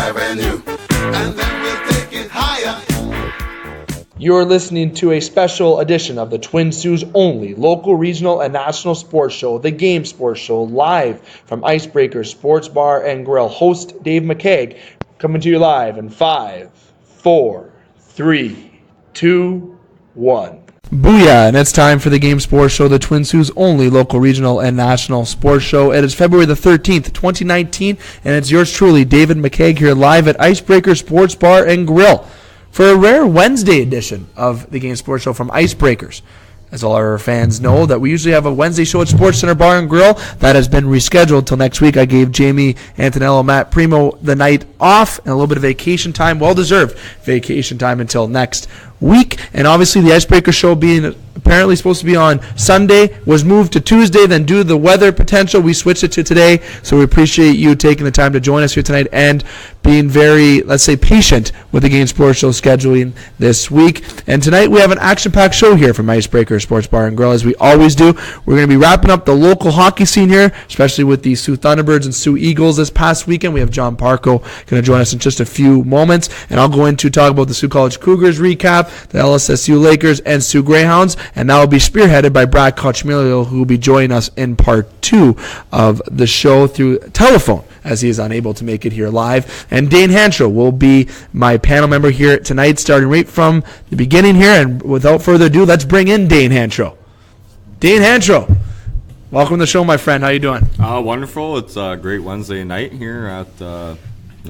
Avenue, and then we'll take it higher. You're listening to a special edition of the Twin Sault's only local, regional, and national sports show, The Game Sports Show, live from Icebreakers Sports Bar and Grill. Host Dave McCaig coming to you live in 5, 4, 3, 2, 1. Booyah, and it's time for the Game Sports Show, the Twin Sault's only local, regional, and national sports show. It is February the 13th, 2019, and it's yours truly, David McCaig, here live at Icebreaker Sports Bar and Grill for a rare Wednesday edition of the Game Sports Show from Icebreakers. As all our fans know, that we usually have a Wednesday show at Sportscenter Bar and Grill. That has been rescheduled till next week. I gave Jamie Antonello, Matt Primo the night off and a little bit of vacation time, well-deserved vacation time until next week. And obviously the Icebreaker show being apparently supposed to be on Sunday was moved to Tuesday. Then due to the weather potential, we switched it to today. So we appreciate you taking the time to join us here tonight and being very, let's say, patient with the Game Sports Show scheduling this week. And tonight we have an action-packed show here from Icebreaker Sports Bar and Grill, as we always do. We're going to be wrapping up the local hockey scene here, especially with the Soo Thunderbirds and Soo Eagles this past weekend. We have John Parco going to join us in just a few moments, and I'll go into talk about the Sault College Cougars recap, the LSSU Lakers, and Soo Greyhounds, and that will be spearheaded by Brad Coccimiglio, who will be joining us in part 2 of the show through telephone, as he is unable to make it here live. And Dane Hanchrow will be my panel member here tonight, starting right from the beginning here. And without further ado, let's bring in Dane Hanchrow. Dane Hanchrow, welcome to the show, my friend. How you doing? Wonderful. It's a great Wednesday night here at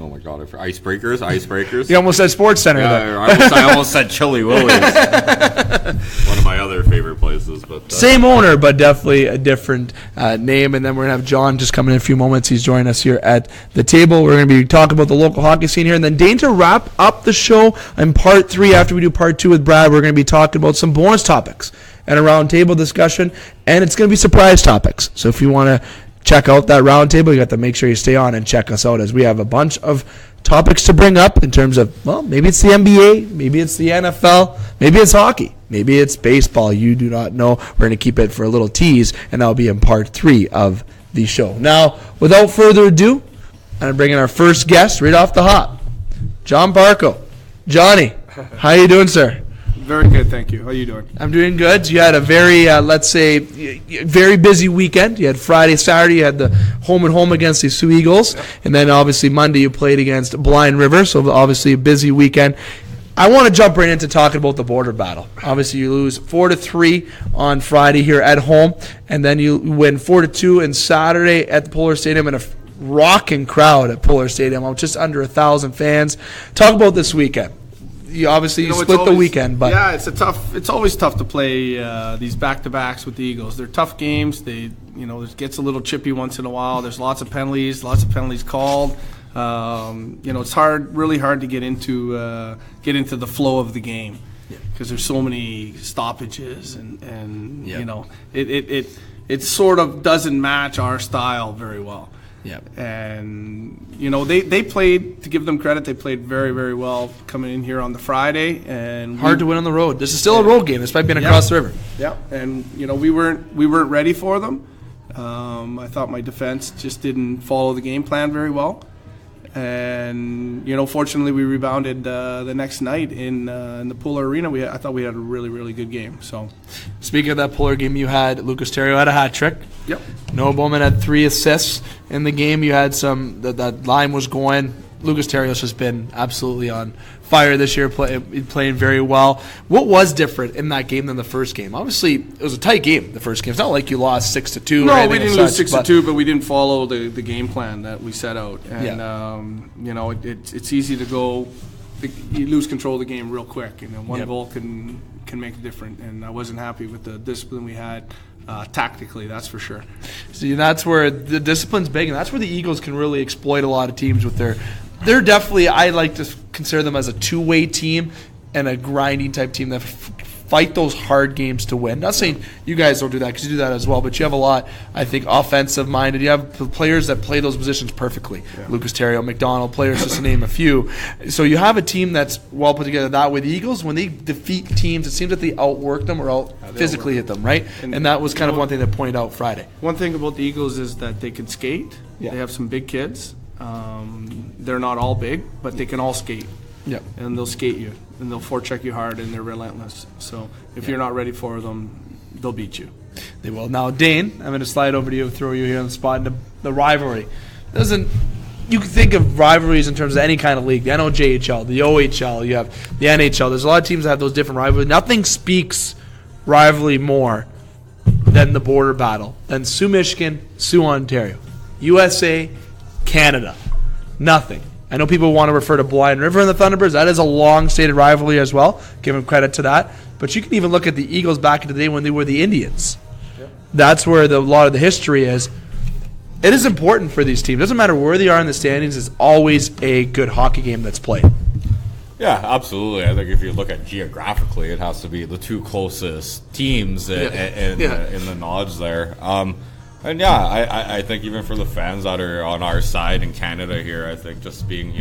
oh my God, Icebreakers. You almost said Sportscenter. Yeah, I almost said Chili Willie's. One of my other favorite places. But same owner, but definitely a different name. And then we're going to have John just coming in a few moments. He's joining us here at the table. We're going to be talking about the local hockey scene here. And then Dane, to wrap up the show in part 3, after we do part 2 with Brad, we're going to be talking about some bonus topics and a roundtable discussion. And it's going to be surprise topics. So if you want to check out that roundtable, you got to make sure you stay on and check us out, as we have a bunch of topics to bring up in terms of, well, maybe it's the NBA, maybe it's the NFL, maybe it's hockey, maybe it's baseball. You do not know. We're going to keep it for a little tease, and that'll be in part 3 of the show. Now, without further ado, I'm going to bring in our first guest right off the hop, John Parco. Johnny, how you doing, sir? Very good, thank you. How are you doing? I'm doing good. You had a very, let's say, very busy weekend. You had Friday, Saturday, you had the home and home against the Soo Eagles. Yep. And then, obviously, Monday you played against Blind River. So, obviously, a busy weekend. I want to jump right into talking about the border battle. Obviously, you lose 4-3 on Friday here at home. And then you win 4-2 on Saturday at the Polar Stadium in a rocking crowd at Polar Stadium. Just under 1,000 fans. Talk about this weekend. You obviously split the weekend, but yeah, it's always tough to play these back-to-backs with the Eagles. They're tough games. It gets a little chippy once in a while. There's lots of penalties called. It's really hard to get into the flow of the game because there's so many stoppages and it sort of doesn't match our style very well. Yeah, and they played, to give them credit, they played very, very well coming in here on the Friday, and hard to win on the road. This is still a road game, despite being across the river. Yeah, and we weren't ready for them. I thought my defense just didn't follow the game plan very well, and fortunately we rebounded the next night in the Polar Arena. I thought we had a really, really good game. So, speaking of that Polar game, you had Lucas Terrio had a hat trick. Yep. Noah Bowman had 3 assists in the game. You had that line was going. Lucas Terrio's just been absolutely on fire this year, playing very well. What was different in that game than the first game? Obviously, it was a tight game, the first game. It's not like you lost 6-2. No, we didn't lose 6-2, but we didn't follow the game plan that we set out. And, it's easy to go, you lose control of the game real quick. One goal can make a difference, and I wasn't happy with the discipline we had. Tactically, that's for sure. See, that's where the discipline's big, and that's where the Eagles can really exploit a lot of teams with they're definitely, I like to consider them as a two-way team and a grinding type team that fight those hard games to win. Not saying you guys don't do that, because you do that as well, but you have a lot, I think, offensive-minded. You have players that play those positions perfectly. Yeah. Lucas Terrio, McDonald, players, just to name a few. So you have a team that's well put together that way. The Eagles, when they defeat teams, it seems that they outwork them or physically hit them, right? And that was kind of one thing that pointed out Friday. One thing about the Eagles is that they can skate. Yeah. They have some big kids. They're not all big, but they can all skate. Yep. And they'll skate you, and they'll forecheck you hard, and they're relentless. So if you're not ready for them, they'll beat you. They will. Now, Dane, I'm going to slide over to you and throw you here on the spot. The rivalry. You can think of rivalries in terms of any kind of league. The NOJHL, the OHL, you have the NHL. There's a lot of teams that have those different rivalries. Nothing speaks rivalry more than the border battle, than Soo, Michigan, Soo, Ontario, USA, Canada. Nothing. I know people want to refer to Blind River and the Thunderbirds. That is a long-stated rivalry as well. Give them credit to that. But you can even look at the Eagles back in the day when they were the Indians. Yep. That's where a lot of the history is. It is important for these teams. It doesn't matter where they are in the standings. It's always a good hockey game that's played. Yeah, absolutely. I think if you look at geographically, it has to be the two closest teams in the NOJHL there. And I think even for the fans that are on our side in Canada here, I think just being,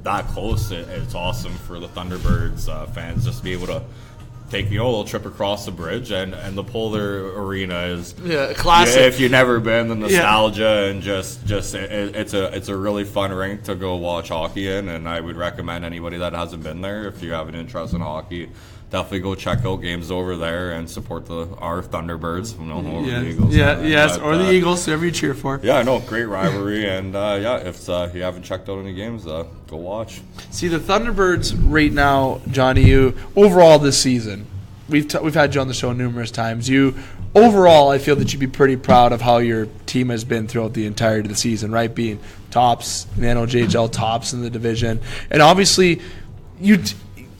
that close, it's awesome for the Thunderbirds fans just to be able to take, a little trip across the bridge, and the Polar Arena is classic. If you've never been, the nostalgia and just it's a really fun rink to go watch hockey in, and I would recommend anybody that hasn't been there, if you have an interest in hockey, definitely go check out games over there and support our Thunderbirds. Over the Eagles. Or the Eagles, whoever you cheer for. Yeah, I know, great rivalry, and if you haven't checked out any games, go watch. See, the Thunderbirds right now, Johnny, you overall this season, we've had you on the show numerous times. Overall, I feel that you'd be pretty proud of how your team has been throughout the entirety of the season, right? Being tops in the NOJHL, tops in the division, and obviously,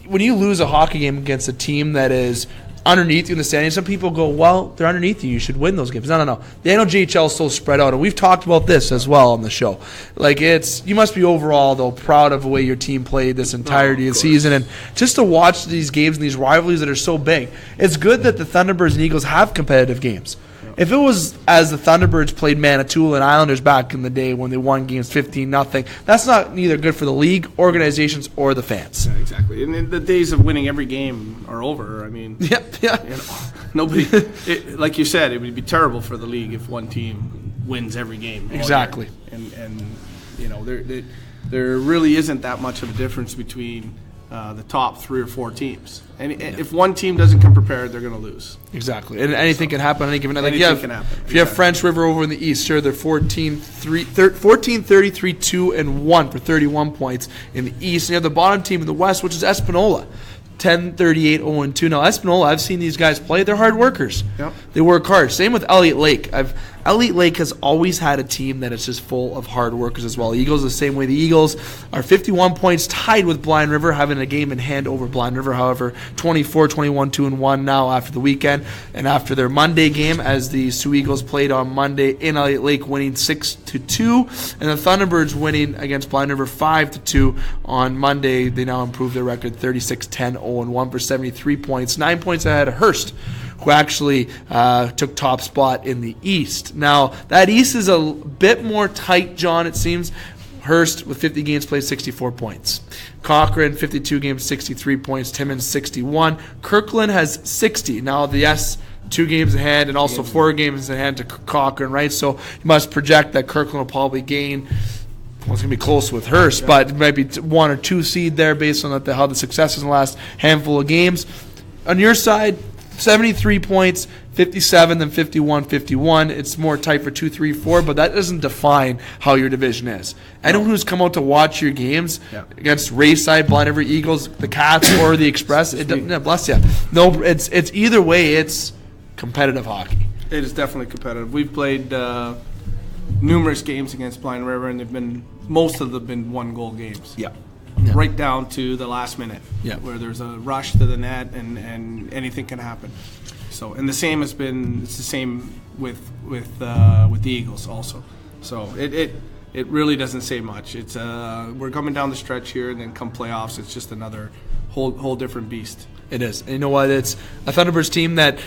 when you lose a hockey game against a team that is underneath you in the standings, some people go, well, they're underneath you. You should win those games. No. The NOJHL is so spread out, and we've talked about this as well on the show. You must be overall, though, proud of the way your team played this entirety of the season, and just to watch these games and these rivalries that are so big. It's good that the Thunderbirds and Eagles have competitive games. If it was as the Thunderbirds played Manitoulin and Islanders back in the day when they won games 15-0, that's not neither good for the league, organizations, or the fans. Yeah, exactly. And the days of winning every game are over. I mean, nobody. Like you said, it would be terrible for the league if one team wins every game. Exactly. And there really isn't that much of a difference between the top 3 or 4 teams. And if one team doesn't come prepared, they're going to lose. Exactly. And anything can happen on any given night. Anything can happen. If you have French River over in the East, sure, they're 14-33-2-1 for 31 points in the East. And you have the bottom team in the West, which is Espanola. 10-38-0-2. Now, Espanola, I've seen these guys play. They're hard workers. Yep. They work hard. Same with Elliott Lake. Elliott Lake has always had a team that is just full of hard workers as well. Eagles the same way. The Eagles are 51 points tied with Blind River, having a game in hand over Blind River. However, 24-21, 2-1 now after the weekend. And after their Monday game, as the Sioux Eagles played on Monday in Elliott Lake, winning 6-2. And the Thunderbirds winning against Blind River 5-2 on Monday. They now improved their record 36-10, 0-1 for 73 points. 9 points ahead of Hearst, who actually took top spot in the East. Now, that East is a bit more tight, John, it seems. Hearst, with 50 games played, 64 points. Cochrane, 52 games, 63 points. Timmins, 61. Kirkland has 60. Now, 2 games ahead and also 4 games ahead to Cochrane, right? So you must project that Kirkland will probably gain. Well, it's going to be close with Hearst, but it might be 1 or 2 seed there based on how the successes in the last handful of games. On your side, 73 points, 57, then 51, 51. It's more tight for 2, 3, 4, but that doesn't define how your division is. Anyone who's come out to watch your games against Rayside, Blind River Eagles, the Cats, or the Express, bless you. No, it's either way, it's competitive hockey. It is definitely competitive. We've played numerous games against Blind River, and most of them have been 1-goal games. Yeah. Right down to the last minute, where there's a rush to the net and anything can happen. So, and it's the same with the Eagles also. So it really doesn't say much. It's we're coming down the stretch here, and then come playoffs, it's just another whole different beast. It is. And you know what? It's a Thunderbirds team that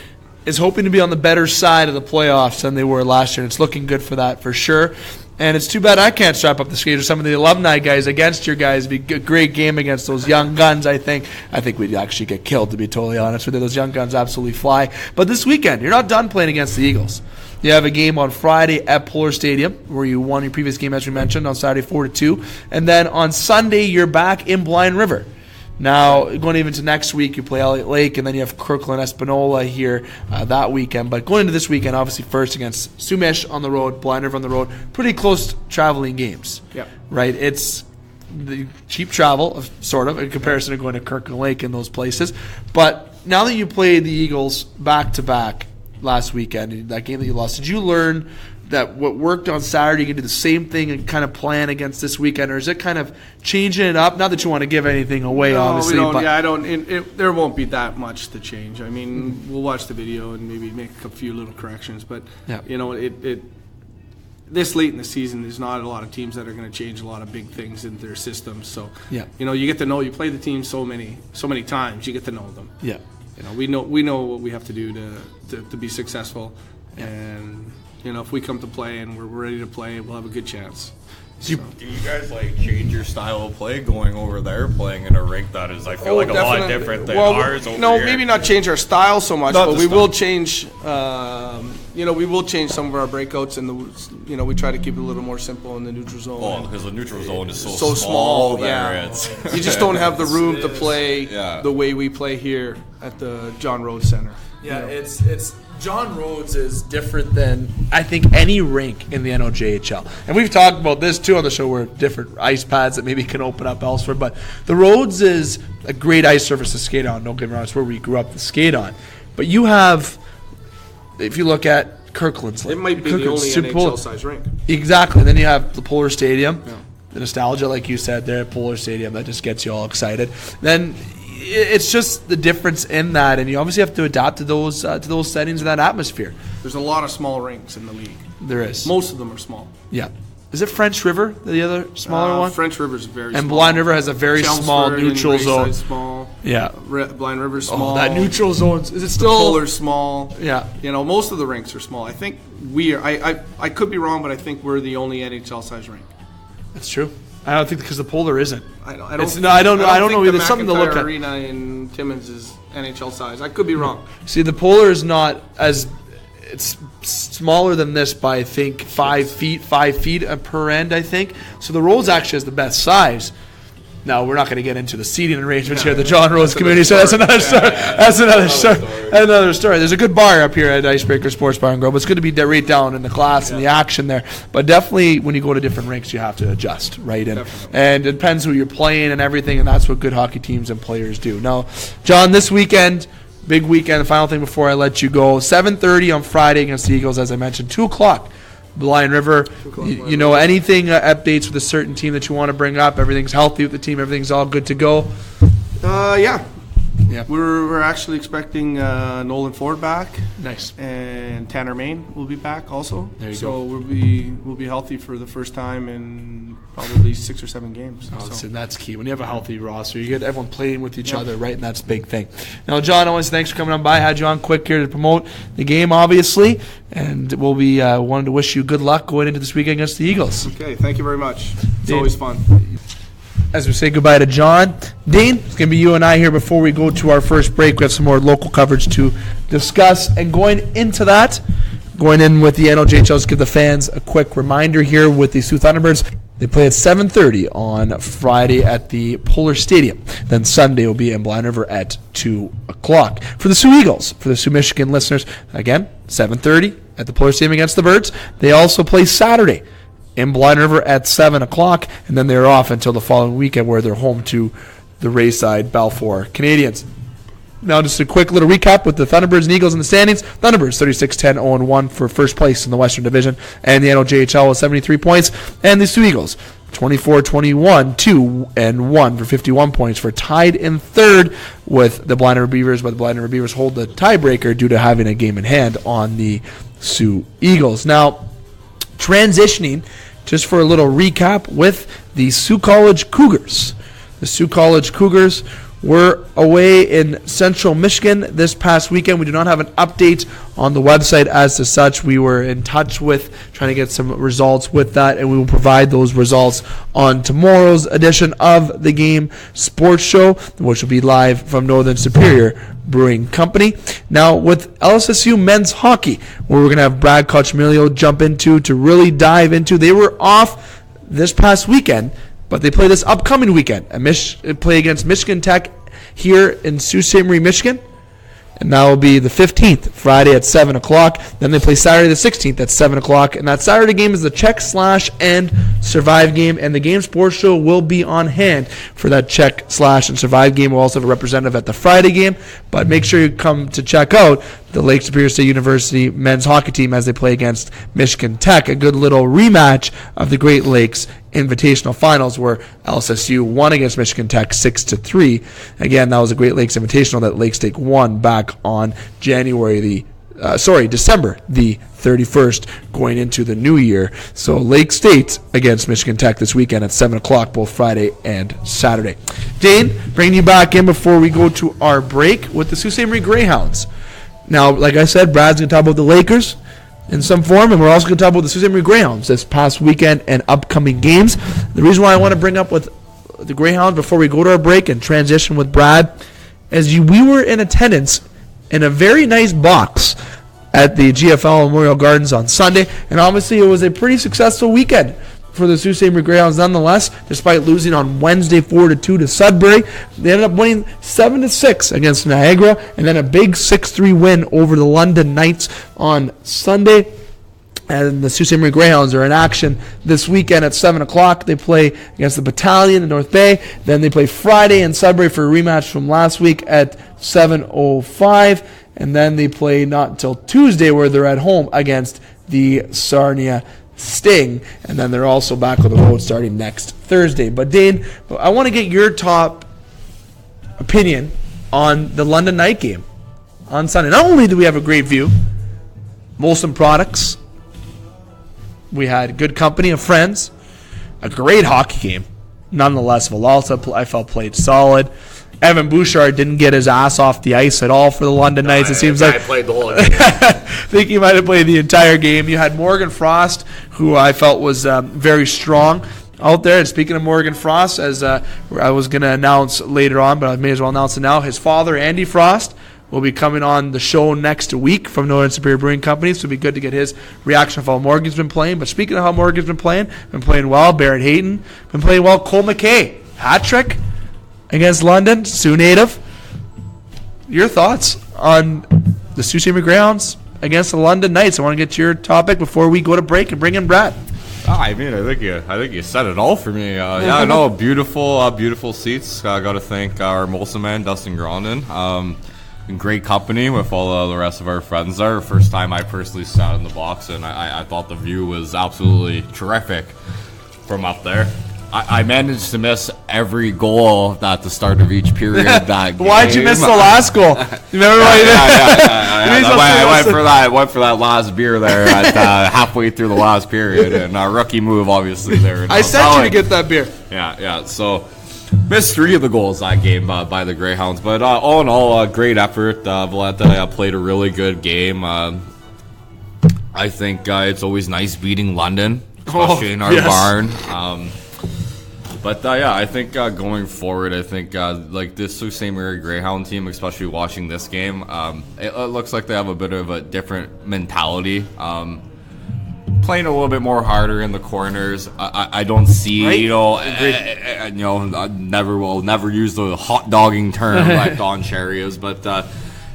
is hoping to be on the better side of the playoffs than they were last year, and it's looking good for that for sure. And it's too bad I can't strap up the skates or some of the alumni guys against your guys. It'd be a great game against those young guns, I think. I think we'd actually get killed, to be totally honest with you. Those young guns absolutely fly. But this weekend, you're not done playing against the Eagles. You have a game on Friday at Polar Stadium where you won your previous game, as we mentioned, on Saturday 4-2. And then on Sunday, you're back in Blind River. Now, going even to next week, you play Elliott Lake, and then you have Kirkland Espanola here that weekend. But going into this weekend, obviously first against Sumish on the road, Blind River on the road. Pretty close traveling games. Yep. Right? It's the cheap travel, sort of, in comparison to going to Kirkland Lake and those places. But now that you played the Eagles back-to-back last weekend, that game that you lost, did you learn that what worked on Saturday, you can do the same thing and kind of plan against this weekend, or is it kind of changing it up? Not that you want to give anything away, obviously. We don't, but I don't. There won't be that much to change. I mean, we'll watch the video and maybe make a few little corrections, but this late in the season, there's not a lot of teams that are going to change a lot of big things in their systems. So, you get to know. You play the team so many times, you get to know them. Yeah. We know what we have to do to be successful, and if we come to play and we're ready to play, we'll have a good chance. Do you guys change your style of play going over there, playing in a rink that is, I feel like, a lot different than ours over here? Maybe not change our style so much, but we will change. We will change some of our breakouts, and we try to keep it a little more simple in the neutral zone. Oh, because the neutral zone is so small there. Yeah. You just don't have the room to play the way we play here at the John Rhodes Center. Yeah, it's John Rhodes is different than, I think, any rink in the NOJHL. And we've talked about this, too, on the show, where different ice pads that maybe can open up elsewhere. But the Rhodes is a great ice surface to skate on. Don't get me wrong, it's where we grew up to skate on. But you have, if you look at Kirkland's, it might be the only NHL-sized rink. Exactly. Then you have the Polar Stadium. Yeah. The nostalgia, like you said, there at Polar Stadium, that just gets you all excited. Then it's just the difference in that, and you obviously have to adapt to those settings and that atmosphere. There's a lot of small rinks in the league. There is. Most of them are small. Yeah. Is it French River, the other smaller one? French River is very small. And Blind River has a very small neutral zone. Small. Yeah. Blind River's small. That neutral zone, is it still? Polar's small. Yeah. Most of the rinks are small. I think we are. I could be wrong, but I think we're the only NHL-sized rink. That's true. I don't think because the Polar isn't. I don't know either. Something to look at. Arena in Timmins is NHL size. I could be wrong. See, the Polar is not as. It's smaller than this by, I think, 5 feet per end, I think. So the Rhodes actually has the best size. Now, we're not going to get into the seating arrangements here at the John Rhodes Community Centre. That's another story. That's another story. There's a good bar up here at Icebreakers Sports Bar and Grill, but it's good to be right down in the class and the action there. But definitely, when you go to different rinks, you have to adjust, right? And it depends who you're playing and everything, and that's what good hockey teams and players do. Now, John, this weekend, big weekend, the final thing before I let you go, 7:30 on Friday against the Eagles, as I mentioned, 2 o'clock. Blind River, anything updates with a certain team that you want to bring up? Everything's healthy with the team. Everything's all good to go. Yeah. We're actually expecting Nolan Ford back. Nice. And Tanner Main will be back also. There you go. go. We'll be healthy for the first time in probably 6 or 7 games. So that's key. When you have a healthy roster, you get everyone playing with each other, right? And that's a big thing. Now, John, I want to say thanks for coming on by. I had you on quick here to promote the game, obviously. And we'll be wanting to wish you good luck going into this weekend against the Eagles. Okay, thank you very much. It's always fun. As we say goodbye to John, Dane, it's going to be you and I here before we go to our first break. We have some more local coverage to discuss. And going in with the NOJHL, let's give the fans a quick reminder here with the Sioux Thunderbirds. They play at 7:30 on Friday at the Polar Stadium. Then Sunday will be in Blind River at 2 o'clock. For the Sioux Eagles, for the Sioux Michigan listeners, again, 7:30 at the Polar Stadium against the Birds. They also play Saturday in Blind River at 7 o'clock, and then they're off until the following weekend where they're home to the Rayside Balfour Canadians. Now just a quick little recap with the Thunderbirds and Eagles in the standings. Thunderbirds 36-10, 0-1 for first place in the Western Division, and the NOJHL with 73 points, and the Sioux Eagles 24-21, 2-1 for 51 points for tied in third with the Blind River Beavers, but the Blind River Beavers hold the tiebreaker due to having a game in hand on the Sioux Eagles. Now, transitioning just for a little recap with the Sault College Cougars. The Sault College Cougars were away in Central Michigan this past weekend. We do not have an update on the website as to such. We were in touch with trying to get some results with that, and we will provide those results on tomorrow's edition of the Game Sports Show, which will be live from Northern Superior Brewing Company. Now, with LSSU men's hockey, where we're going to have Brad Coccimiglio jump into to really dive into. They were off this past weekend, but they play this upcoming weekend. Play against Michigan Tech here in Sault Ste. Marie, Michigan. And that will be the 15th, Friday at 7 o'clock. Then they play Saturday the 16th at 7 o'clock. And that Saturday game is the Check / and Survive game. And the Game Sports Show will be on hand for that Check / and Survive game. We'll also have a representative at the Friday game. But make sure you come to check out the Lake Superior State University men's hockey team as they play against Michigan Tech. A good little rematch of the Great Lakes Invitational Finals where LSSU won against Michigan Tech 6-3. Again, that was a Great Lakes Invitational that Lake State won back on December the 31st going into the new year. So Lake State against Michigan Tech this weekend at 7 o'clock, both Friday and Saturday. Dane, bringing you back in before we go to our break with the Sault Ste. Marie Greyhounds. Now, like I said, Brad's going to talk about the Lakers in some form, and we're also going to talk about the Sault Ste. Marie Greyhounds this past weekend and upcoming games. The reason why I want to bring up with the Greyhounds before we go to our break and transition with Brad is we were in attendance in a very nice box at the GFL Memorial Gardens on Sunday, and obviously it was a pretty successful weekend for the Sault Ste. Marie Greyhounds nonetheless, despite losing on Wednesday 4-2 to Sudbury. They ended up winning 7-6 against Niagara, and then a big 6-3 win over the London Knights on Sunday. And the Sault Ste. Marie Greyhounds are in action this weekend at 7 o'clock. They play against the Battalion in North Bay. Then they play Friday in Sudbury for a rematch from last week at 7:05. And then they play not until Tuesday where they're at home against the Sarnia Sting. And then they're also back on the road starting next Thursday. But Dane, I want to get your top opinion on the London night game on Sunday. Not only do we have a great view, Molson Products, we had good company of friends, a great hockey game. Nonetheless, Villalta, I felt, played solid. Evan Bouchard didn't get his ass off the ice at all for the London Knights. It seems like played the whole game. I think he might have played the entire game. You had Morgan Frost, who I felt was very strong out there. And speaking of Morgan Frost, as I was going to announce later on, but I may as well announce it now, his father, Andy Frost, will be coming on the show next week from Northern Superior Brewing Company, so it'll be good to get his reaction of how Morgan's been playing. But speaking of how Morgan's been playing well. Barrett Hayton, been playing well. Cole McKay, hat-trick against London, Sioux native. Your thoughts on the Sault Ste. Marie Greyhounds against the London Knights? I want to get to your topic before we go to break and bring in Brad. I think you said it all for me. Beautiful seats. Got to thank our Molson man, Dustin Grondin. In great company with all the rest of our friends there. First time I personally sat in the box, and I thought the view was absolutely terrific from up there. I managed to miss every goal at the start of each period that game. Why'd you miss the last goal? You remember why you did? I went for that last beer there at halfway through the last period, and a rookie move obviously there. I sent you to get that beer. Yeah. So missed 3 of the goals that game by the Greyhounds, but all in all, great effort. Valletta played a really good game. I think it's always nice beating London, especially in our barn. I think going forward, like this Sault Ste. Marie Greyhound team, especially watching this game, it looks like they have a bit of a different mentality. Playing a little bit more harder in the corners. I don't see, right? Never use the hot dogging term like Don Cherry is, but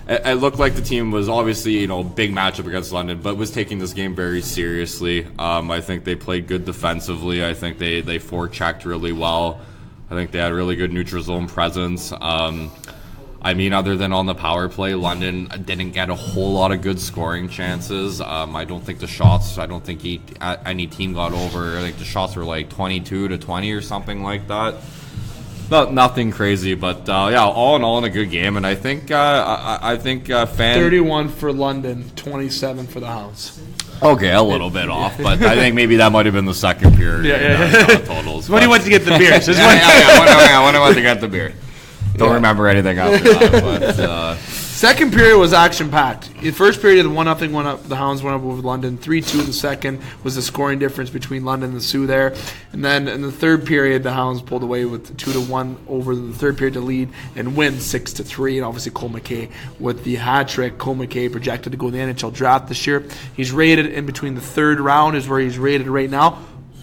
it looked like the team was obviously, big matchup against London, but was taking this game very seriously. I think they played good defensively. I think they forechecked really well. I think they had really good neutral zone presence. Other than on the power play, London didn't get a whole lot of good scoring chances. I don't think the shots, any team got over. I think the shots were like 22-20 or something like that. Nothing crazy, but all in all, in a good game. And I think fans 31 for London, 27 for the Hounds. Okay, a little bit off, but I think maybe that might have been the second period. Yeah. Totals. When he went to get the beer. When I went to get the beer. Don't remember anything after that. But second period was action-packed. In the first period, the 1-0 went up. The Hounds went up over London. 3-2 in the second was the scoring difference between London and Soo there. And then in the third period, the Hounds pulled away with 2-1 over the third period to lead and win 6-3. And obviously Cole McKay with the hat trick. Cole McKay projected to go in the NHL draft this year. He's rated in between the third round is where he's rated right now.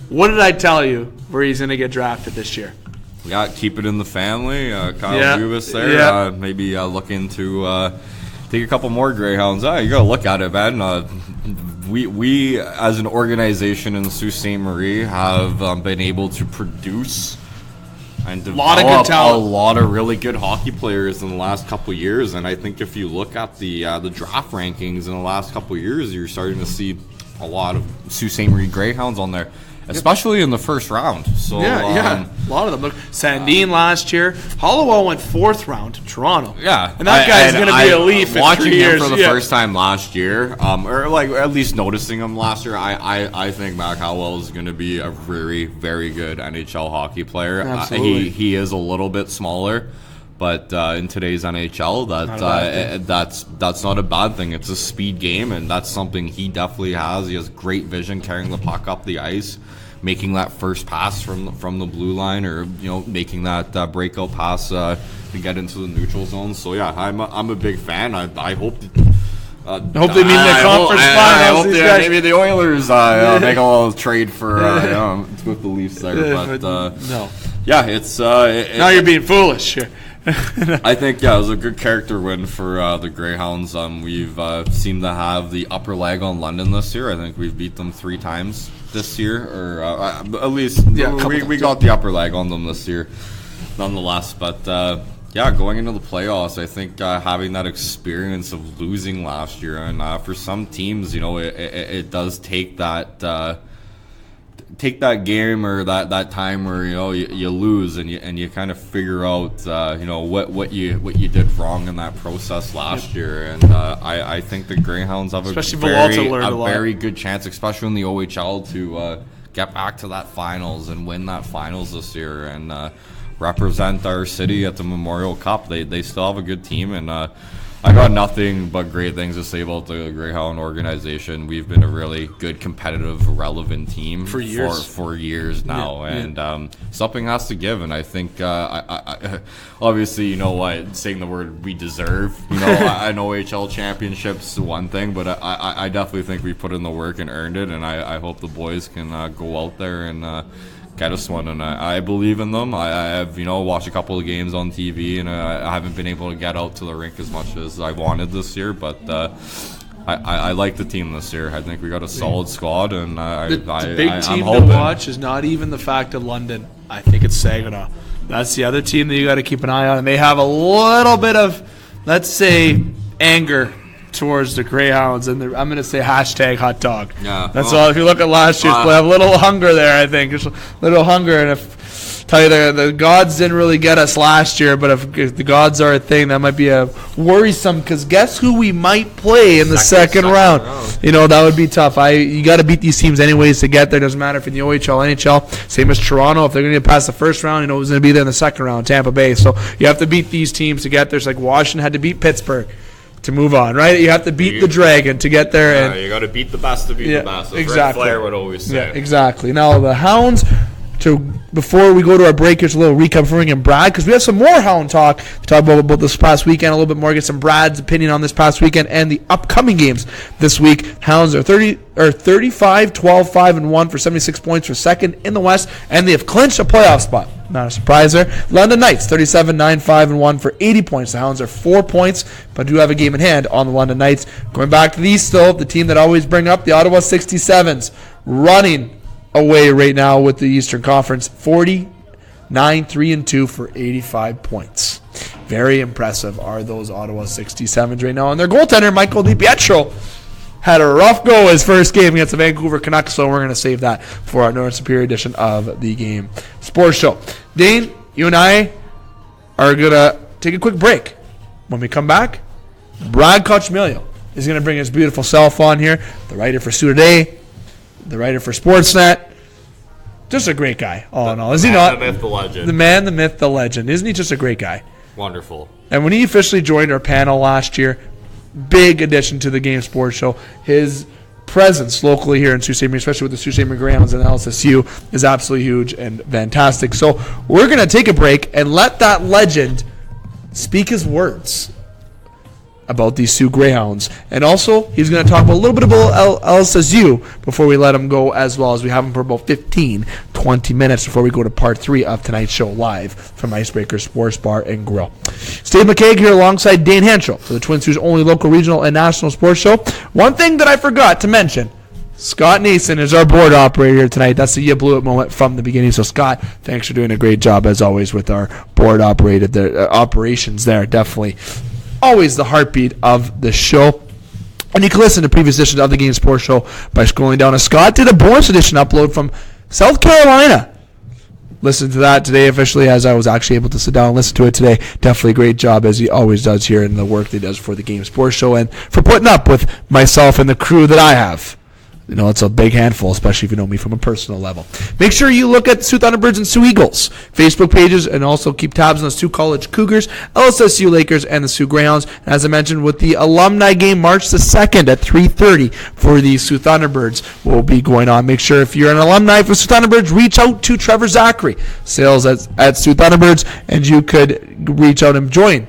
What did I tell you where he's going to get drafted this year? Yeah, keep it in the family. Kyle Dubas there. Yeah. Maybe looking to take a couple more Greyhounds. You got to look at it, man. We as an organization in Sault Ste. Marie have been able to produce and develop a lot of really good hockey players in the last couple of years. And I think if you look at the draft rankings in the last couple of years, you're starting to see a lot of Sault Ste. Marie Greyhounds on there. Especially in the first round. So a lot of them. Look, Sandine last year. Hollowell went fourth round to Toronto. Yeah, and that guy's going to be a Leaf in 3 years. Watching him for the first time last year, or like at least noticing him last year, I think Mac Howell is going to be a very, very good NHL hockey player. Absolutely. He is a little bit smaller. But in today's NHL, that's not a bad thing. It's a speed game, and that's something he definitely has. He has great vision carrying the puck up the ice, making that first pass from the blue line, or making that breakout pass to get into the neutral zone. So yeah, I'm a big fan. I hope. I hope they meet in the conference finals. Maybe the Oilers make a little trade for with the Leafs there. But no. Yeah, it's now you're being foolish here. I think, it was a good character win for the Greyhounds. We've seemed to have the upper leg on London this year. I think we've beat them 3 times this year, or at least we got the upper leg on them this year, nonetheless. But going into the playoffs, I think having that experience of losing last year, and for some teams, it does take that. Take that game or that time where you lose and you kind of figure out what you did wrong in that process last year, and I think the Greyhounds have a very good chance, especially in the OHL, to get back to that finals and win that finals this year and represent our city at the Memorial Cup. They still have a good team, and I got nothing but great things to say about the Greyhound organization. We've been a really good, competitive, relevant team for years now, and something has to give. And I think, I obviously, saying the word we deserve, an OHL championship's one thing, but I definitely think we put in the work and earned it. And I hope the boys can go out there and get us one, and I believe in them. I have watched a couple of games on TV, and I haven't been able to get out to the rink as much as I wanted this year, but I like the team this year. I think we got a solid squad, and the big team to watch is not even the fact of London. I think it's Saginaw. That's the other team that you got to keep an eye on, and they have a little bit of, let's say, anger towards the Greyhounds, and I'm going to say #hot dog. Yeah, that's all. If you look at last year's play, have a little hunger there. I think there's a little hunger, and if tell you the gods didn't really get us last year, but if the gods are a thing, that might be a worrisome. Because guess who we might play in the second round? That would be tough. You got to beat these teams anyways to get there. Doesn't matter if in the OHL, NHL. Same as Toronto. If they're going to get past the first round, who's going to be there in the second round? Tampa Bay. So you have to beat these teams to get there. It's like Washington had to beat Pittsburgh to move on, right? You have to beat the Dragon to get there. Yeah, you got to beat the best to beat the best. That's exactly. Red Flair would always say. Yeah, exactly. Now the Hounds. Before we go to our breakers, a little recap for Ring and Brad, because we have some more Hound talk to talk about this past weekend, a little bit more, get some Brad's opinion on this past weekend and the upcoming games this week. Hounds are 35, 12, 5, and 1 for 76 points for second in the West, and they have clinched a playoff spot. Not a surprise there. London Knights, 37, 9, 5, and 1 for 80 points. The Hounds are 4 points, but do have a game in hand on the London Knights. Going back to the East, still, the team that I always bring up, the Ottawa 67s, running away right now with the Eastern Conference, 49, 3, and 2 for 85 points. Very impressive are those Ottawa 67s right now. And their goaltender, Michael DiPietro, had a rough go his first game against the Vancouver Canucks, so we're going to save that for our Northern Superior edition of the Game Sports Show. Dane, you and I are going to take a quick break. When we come back, Brad Coccimiglio is going to bring his beautiful self on here, the writer for Soo Today, the writer for Sportsnet. Just a great guy, all in all. Is he not? The myth, the legend. The man, the myth, the legend. Isn't he just a great guy? Wonderful. And when he officially joined our panel last year, big addition to the Game Sports Show. His presence locally here in Sault Ste. Marie, especially with the Sault Ste. Marie Greyhounds and LSSU, is absolutely huge and fantastic. So we're going to take a break and let that legend speak his words about these Soo Greyhounds. And also, he's going to talk about a little bit about LSSU before we let him go, as well as we have him for about 15, 20 minutes before we go to part 3 of tonight's show live from Icebreakers Sports Bar and Grill. Dave McCaig here alongside Dane Hanchrow for the Twin Sault's only local, regional, and national sports show. One thing that I forgot to mention, Scott Nason is our board operator here tonight. That's the you blew it moment from the beginning. So, Scott, thanks for doing a great job, as always, with our board operations there. Definitely always the heartbeat of the show. And you can listen to previous editions of the Game Sports Show by scrolling down. And Scott did a bonus edition upload from South Carolina. Listen to that today officially, as I was actually able to sit down and listen to it today. Definitely a great job, as he always does here in the work that he does for the Game Sports Show, and for putting up with myself and the crew that I have. You know, it's a big handful, especially if you know me from a personal level. Make sure you look at Soo Thunderbirds and Soo Eagles Facebook pages, and also keep tabs on the Sault College Cougars, LSSU Lakers, and the Soo Greyhounds. And as I mentioned, with the alumni game March the 2nd at 3:30 for the Soo Thunderbirds will be going on. Make sure if you're an alumni for Soo Thunderbirds, reach out to Trevor Zachary, sales at Soo Thunderbirds, and you could reach out and join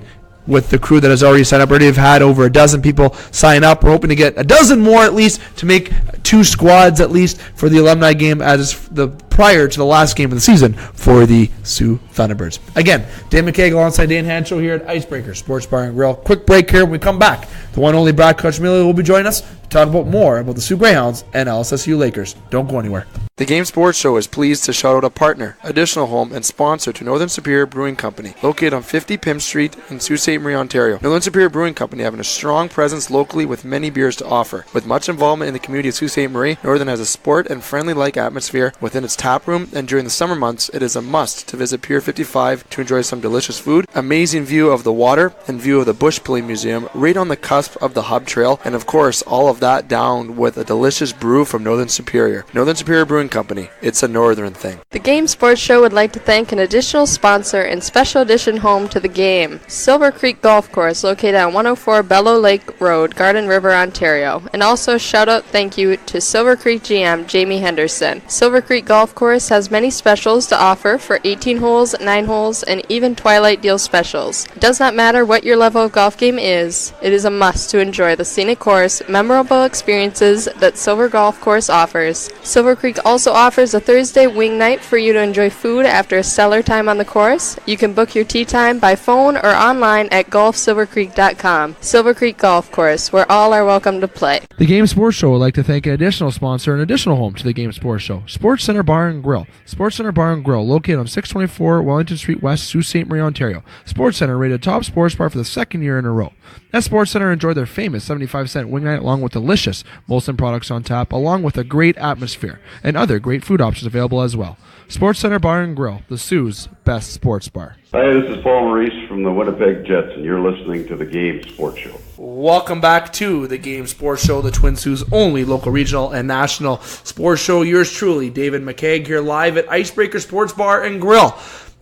with the crew that has already signed up. Already have had over a dozen people sign up. We're hoping to get a dozen more at least to make 2 squads at least for the alumni game as the prior to the last game of the season for the Soo Thunderbirds. Again, Dave McCaig alongside Dane Hanchrow here at Icebreakers Sports Bar and Grill. Quick break here. When we come back, the one only Brad Coccimiglio will be joining us to talk about more about the Soo Greyhounds and LSSU Lakers. Don't go anywhere. The Game Sports Show is pleased to shout out a partner, additional home, and sponsor to Northern Superior Brewing Company, located on 50 Pym Street in Sault Ste. Marie, Ontario. Northern Superior Brewing Company having a strong presence locally with many beers to offer. With much involvement in the community of Sault Ste. Marie, Northern has a sport and friendly-like atmosphere within its tap room, and during the summer months, it is a must to visit Pier 55 to enjoy some delicious food, amazing view of the water, and view of the Bush Pulling Museum right on the cusp of the Hub Trail, and of course, all of that down with a delicious brew from Northern Superior. Northern Superior Brewing Company. It's a northern thing. The Game Sports Show would like to thank an additional sponsor and special edition home to the game, Silver Creek Golf Course, located on 104 Bellow Lake Road, Garden River, Ontario. And also shout out thank you to Silver Creek GM Jamie Henderson. Silver Creek Golf Course has many specials to offer for 18 holes, 9 holes, and even Twilight Deal specials. It does not matter what your level of golf game is, it is a must to enjoy the scenic course, memorable experiences that Silver Golf Course offers. Silver Creek also offers a Thursday wing night for you to enjoy food after a stellar time on the course. You can book your tee time by phone or online at golfsilvercreek.com. Silver Creek Golf Course, where all are welcome to play. The Game Sports Show would like to thank an additional sponsor and additional home to the Game Sports Show, Sportscenter Bar and Grill. Sportscenter Bar and Grill, located on 624 Wellington Street West, Sault Ste. Marie, Ontario. Sportscenter rated top sports bar for the 2nd year in a row. At Sportscenter, enjoy their famous 75-cent wing night along with delicious Molson products on tap, along with a great atmosphere and other great food options available as well. Sportscenter Bar and Grill, the Sioux's best sports bar. Hi, this is Paul Maurice from the Winnipeg Jets, and you're listening to the Game Sports Show. Welcome back to the Game Sports Show, the Twin Sault's only local, regional, and national sports show. Yours truly, David McCaig, here live at Icebreaker Sports Bar and Grill.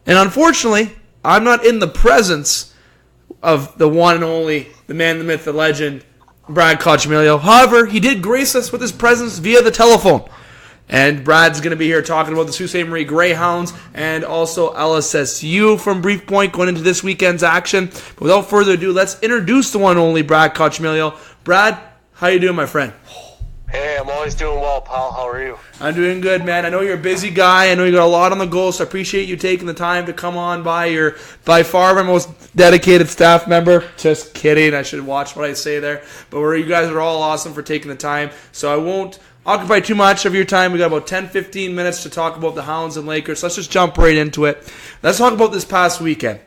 And unfortunately, I'm not in the presence of the one and only, the man, the myth, the legend, Brad Coccimiglio. However, he did grace us with his presence via the telephone. And Brad's going to be here talking about the Sault Ste. Marie Greyhounds and also LSSU from Brief Point going into this weekend's action. But without further ado, let's introduce the one and only Brad Coccimiglio. Brad, how you doing, my friend? Hey, I'm always doing well, pal. How are you? I'm doing good, man. I know you're a busy guy. I know you got a lot on the go, so I appreciate you taking the time to come on by. You're by far my most dedicated staff member. Just kidding. I should watch what I say there. But you guys are all awesome for taking the time, so I won't occupy too much of your time. We got about 10-15 minutes to talk about the Hounds and Lakers. So let's just jump right into it. Let's talk about this past weekend.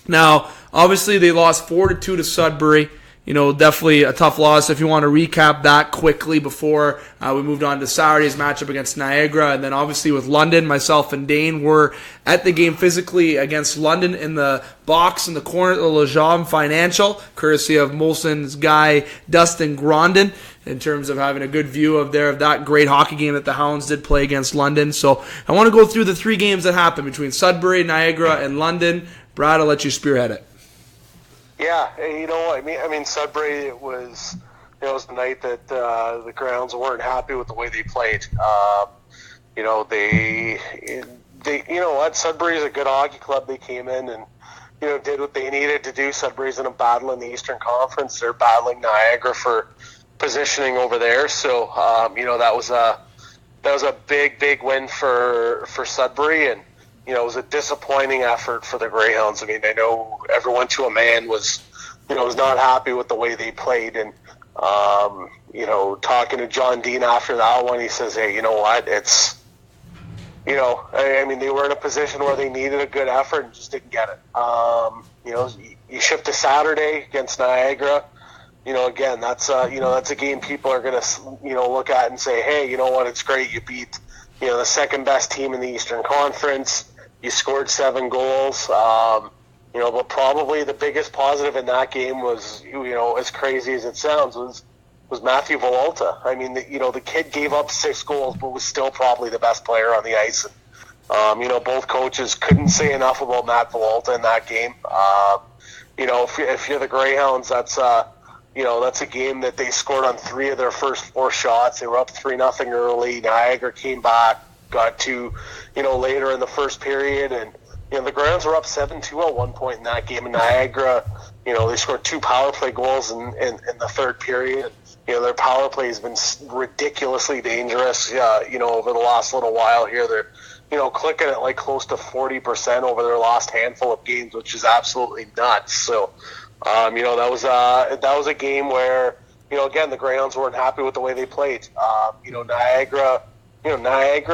Now, obviously they lost 4-2 to Sudbury. You know, definitely a tough loss. If you want to recap that quickly before we moved on to Saturday's matchup against Niagara. And then obviously with London, myself and Dane were at the game physically against London in the box in the corner of the Lejeune Financial, courtesy of Molson's guy Dustin Grondin, in terms of having a good view of that great hockey game that the Hounds did play against London. So I want to go through the 3 games that happened between Sudbury, Niagara, and London. Brad, I'll let you spearhead it. Yeah, I mean, Sudbury, it was the night that the Greyhounds weren't happy with the way they played. Sudbury's a good hockey club. They came in and did what they needed to do. Sudbury's in a battle in the Eastern Conference. They're battling Niagara for positioning over there. So that was a big win for Sudbury, and it was a disappointing effort for the Greyhounds. I mean, I know everyone to a man was not happy with the way they played, and talking to John Dean after that one, he says, hey, you know what, it's I mean, they were in a position where they needed a good effort and just didn't get it. You shift to Saturday against Niagara. Again, that's a game people are going to look at and say, hey, you know what, it's great. You beat the second best team in the Eastern Conference. You scored 7 goals. But probably the biggest positive in that game was, as crazy as it sounds, was Matthew Villalta. I mean, the kid gave up 6 goals, but was still probably the best player on the ice. And, both coaches couldn't say enough about Matt Villalta in that game. If you're the Greyhounds, that's a game that they scored on 3 of their first 4 shots. They were up 3-0 early. Niagara came back, got 2, later in the first period, and the Greyhounds were up 7-2 at one point in that game. And Niagara, they scored 2 power play goals in the third period. Their power play has been ridiculously dangerous, over the last little while here. They're, clicking at like close to 40% over their last handful of games, which is absolutely nuts. So, that was a game where, again, the Greyhounds weren't happy with the way they played. Niagara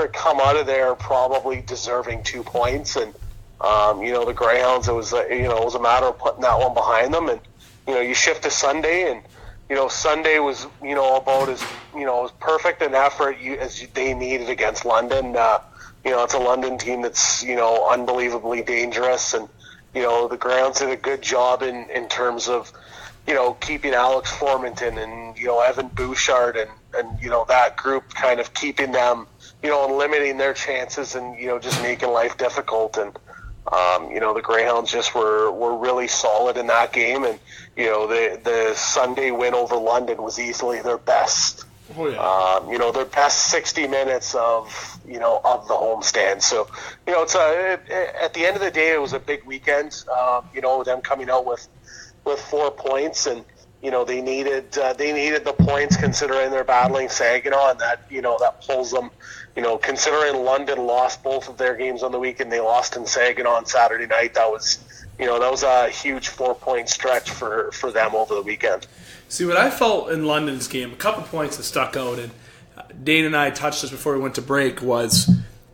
come out of there probably deserving 2 points, and the Greyhounds, it was a matter of putting that one behind them. And you shift to Sunday, and Sunday was about as perfect an effort as they needed against London. It's a London team that's unbelievably dangerous, and the Greyhounds did a good job in terms of keeping Alex Formanton and Evan Bouchard and that group, kind of keeping them and limiting their chances, and just making life difficult. And the Greyhounds just were really solid in that game, and the Sunday win over London was easily their best. Oh, yeah. Their best 60 minutes of the homestand. So it's at the end of the day, it was a big weekend. Them coming out with 4 points, and they needed the points considering they're battling Saginaw, and that pulls them. Considering London lost both of their games on the weekend, they lost in Saginaw on Saturday night. That was a huge 4-point stretch for them over the weekend. See, what I felt in London's game, a couple points that stuck out, and Dane and I touched this before we went to break, was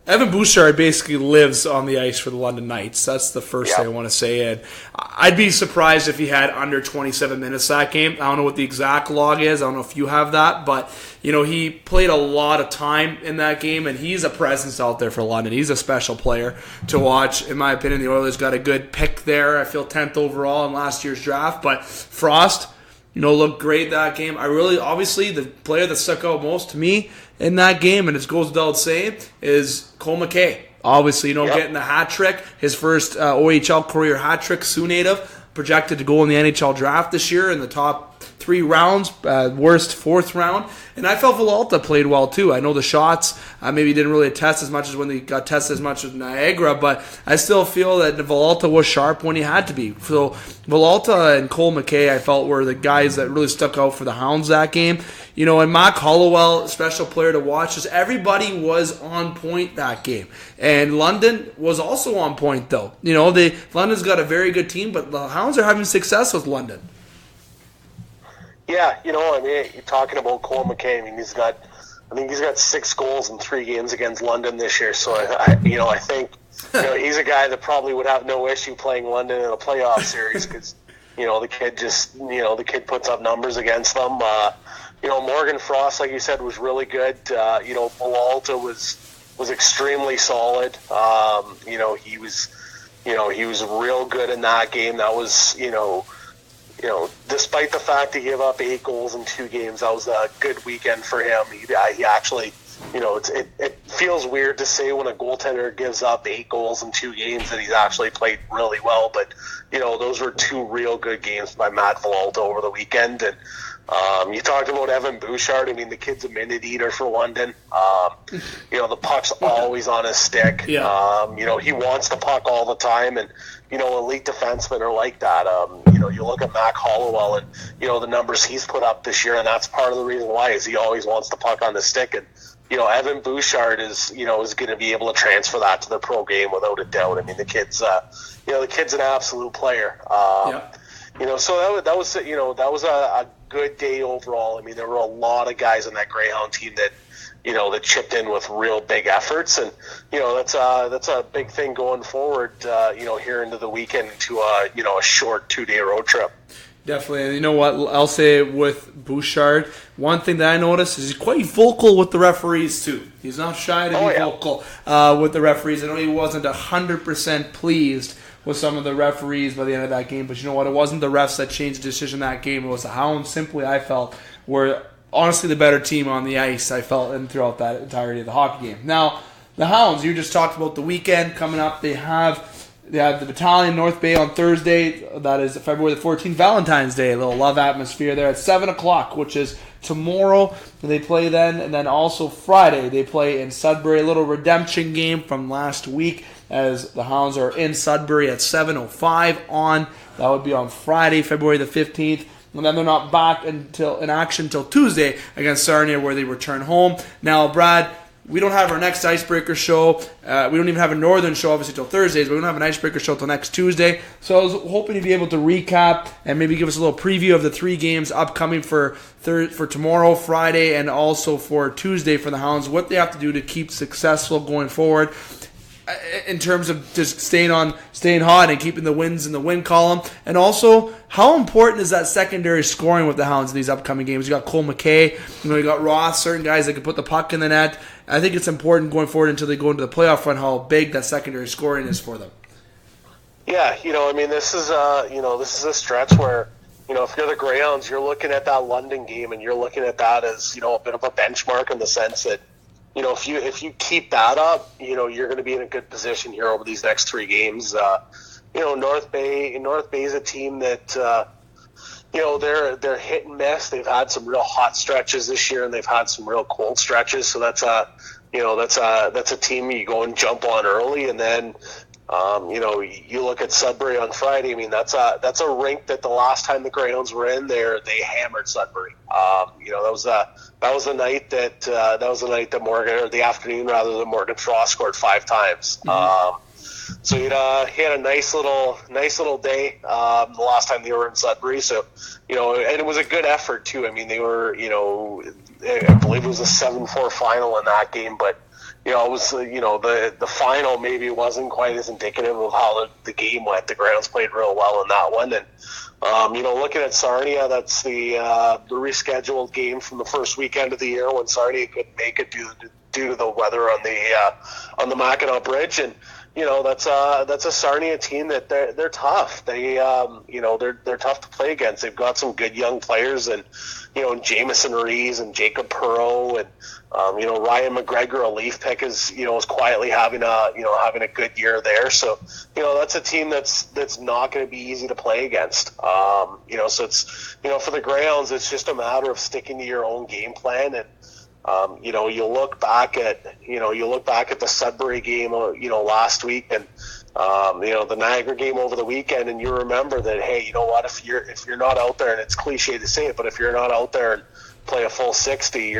Evan Bouchard basically lives on the ice for the London Knights. That's the first thing I want to say. And I'd be surprised if he had under 27 minutes that game. I don't know what the exact log is. I don't know if you have that. But, he played a lot of time in that game, and he's a presence out there for London. He's a special player to watch. In my opinion, the Oilers got a good pick there. I feel 10th overall in last year's draft. But Frost, looked great that game. Obviously, the player that stuck out most to me in that game, and it goes without saying, is Cole McKay. Obviously, getting the hat trick, his first OHL career hat trick, Sioux native, projected to go in the NHL draft this year in the top 3 rounds, worst 4th round. And I felt Villalta played well too. I know the shots maybe didn't really test as much as when they got tested as much as Niagara, but I still feel that Villalta was sharp when he had to be. So Villalta and Cole McKay, I felt, were the guys that really stuck out for the Hounds that game. And Mac Hollowell, special player to watch. Just everybody was on point that game. And London was also on point, though. London's got a very good team, but the Hounds are having success with London. Yeah, you're talking about Cole McKay. He's got 6 goals in 3 games against London this year. So I think he's a guy that probably would have no issue playing London in a playoff series because the kid puts up numbers against them. Morgan Frost, like you said, was really good. Villalta was extremely solid. He was real good in that game. That was despite the fact he gave up 8 goals in 2 games, that was a good weekend for him. He actually it feels weird to say when a goaltender gives up 8 goals in 2 games that he's actually played really well, but those were 2 real good games by Matt Villalta over the weekend. And you talked about Evan Bouchard. I mean, the kid's a minute eater for London. The puck's always on his stick. Yeah. He wants the puck all the time, and elite defensemen are like that. You look at Mac Hollowell and the numbers he's put up this year, and that's part of the reason why is he always wants the puck on the stick. And Evan Bouchard is going to be able to transfer that to the pro game without a doubt. I mean, the kid's an absolute player. So that was a good day overall. I mean, there were a lot of guys on that Greyhound team that that chipped in with real big efforts, and that's a big thing going forward. Here into the weekend to a short 2-day road trip. Definitely, and you know what? I'll say with Bouchard, one thing that I noticed is he's quite vocal with the referees too. He's not shy to be vocal with the referees. I know he wasn't 100% pleased with some of the referees by the end of that game, but you know what? It wasn't the refs that changed the decision that game. It was the Hounds. Simply, I felt were honestly the better team on the ice. I felt and throughout that entirety of the hockey game. Now, the Hounds. You just talked about the weekend coming up. They have the Battalion North Bay on Thursday. That is February the 14th, Valentine's Day. A little love atmosphere there at 7 o'clock, which is tomorrow. They play then, and then also Friday they play in Sudbury. A little redemption game from last week as the Hounds are in Sudbury at 7:05 on. That would be on Friday, February the 15th. And then they're not back in action until Tuesday against Sarnia, where they return home. Now, Brad, we don't have our next Icebreaker show. We don't even have a Northern show, obviously, till Thursdays, but we don't have an Icebreaker show till next Tuesday. So I was hoping to be able to recap and maybe give us a little preview of the 3 games upcoming for tomorrow, Friday, and also for Tuesday for the Hounds, what they have to do to keep successful going forward in terms of just staying hot and keeping the wins in the win column. And also, how important is that secondary scoring with the Hounds in these upcoming games? You got Cole McKay, you got Roth, certain guys that can put the puck in the net. I think it's important going forward until they go into the playoff run how big that secondary scoring is for them. Yeah, this is a stretch where, if you're the Greyhounds, you're looking at that London game and you're looking at that as, a bit of a benchmark in the sense that, if you keep that up, you're going to be in a good position here over these next 3 games. North Bay is a team that, they're hit and miss. They've had some real hot stretches this year, and they've had some real cold stretches. So that's a team you go and jump on early, and then. You look at Sudbury on Friday. I mean, that's a rink that the last time the Greyhounds were in there, they hammered Sudbury. That was the night that Morgan, or the afternoon rather, that Morgan Frost scored 5 times. So he had a nice little day the last time they were in Sudbury. So and it was a good effort too. I mean, they were I believe it was a 7-4 final in that game, but. It was, the final maybe wasn't quite as indicative of how the game went. The Greyhounds played real well in that one. And, looking at Sarnia, that's the rescheduled game from the first weekend of the year when Sarnia couldn't make it due to the weather on the Mackinac Bridge. And, that's a Sarnia team that they're tough. They're tough to play against. They've got some good young players, and Jamison Rees and Jacob Perreault and Ryan McGregor, a leaf pick, is quietly having a good year there. So that's a team that's not going to be easy to play against. So it's for the Greyhounds, it's just a matter of sticking to your own game plan. And you look back at the Sudbury game last week, and the Niagara game over the weekend, and you remember that, hey, you know what, if you're not out there, and it's cliche to say it, but if you're not out there and play a full 60,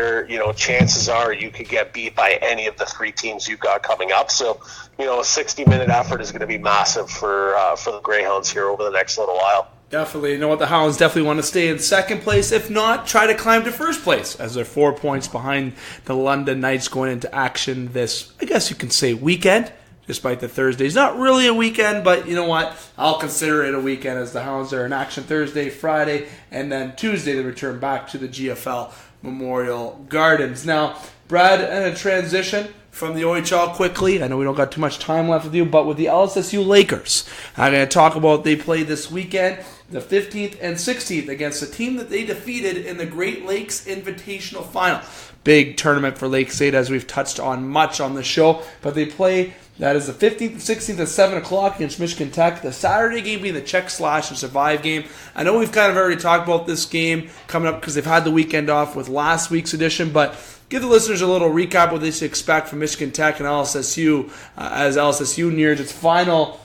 chances are you could get beat by any of the 3 teams you've got coming up. So a 60-minute effort is going to be massive for the Greyhounds here over the next little while. Definitely. The Hounds definitely want to stay in second place. If not, try to climb to first place, as they're 4 points behind the London Knights going into action this, I guess you can say, weekend, despite the Thursdays. Not really a weekend, but you know what? I'll consider it a weekend, as the Hounds are in action Thursday, Friday, and then Tuesday they return back to the GFL Memorial Gardens. Now, Brad, in a transition from the OHL quickly. I know we don't got too much time left with you, but with the LSSU Lakers, I'm going to talk about they played this weekend. the 15th and 16th against a team that they defeated in the Great Lakes Invitational Final. Big tournament for Lake State, as we've touched on much on the show. But they play, that is the 15th and 16th at 7 o'clock against Michigan Tech. The Saturday game being the Check Slash and Survive game. I know we've kind of already talked about this game coming up because they've had the weekend off with last week's edition, but give the listeners a little recap of what they should expect from Michigan Tech and LSSU as LSSU nears its final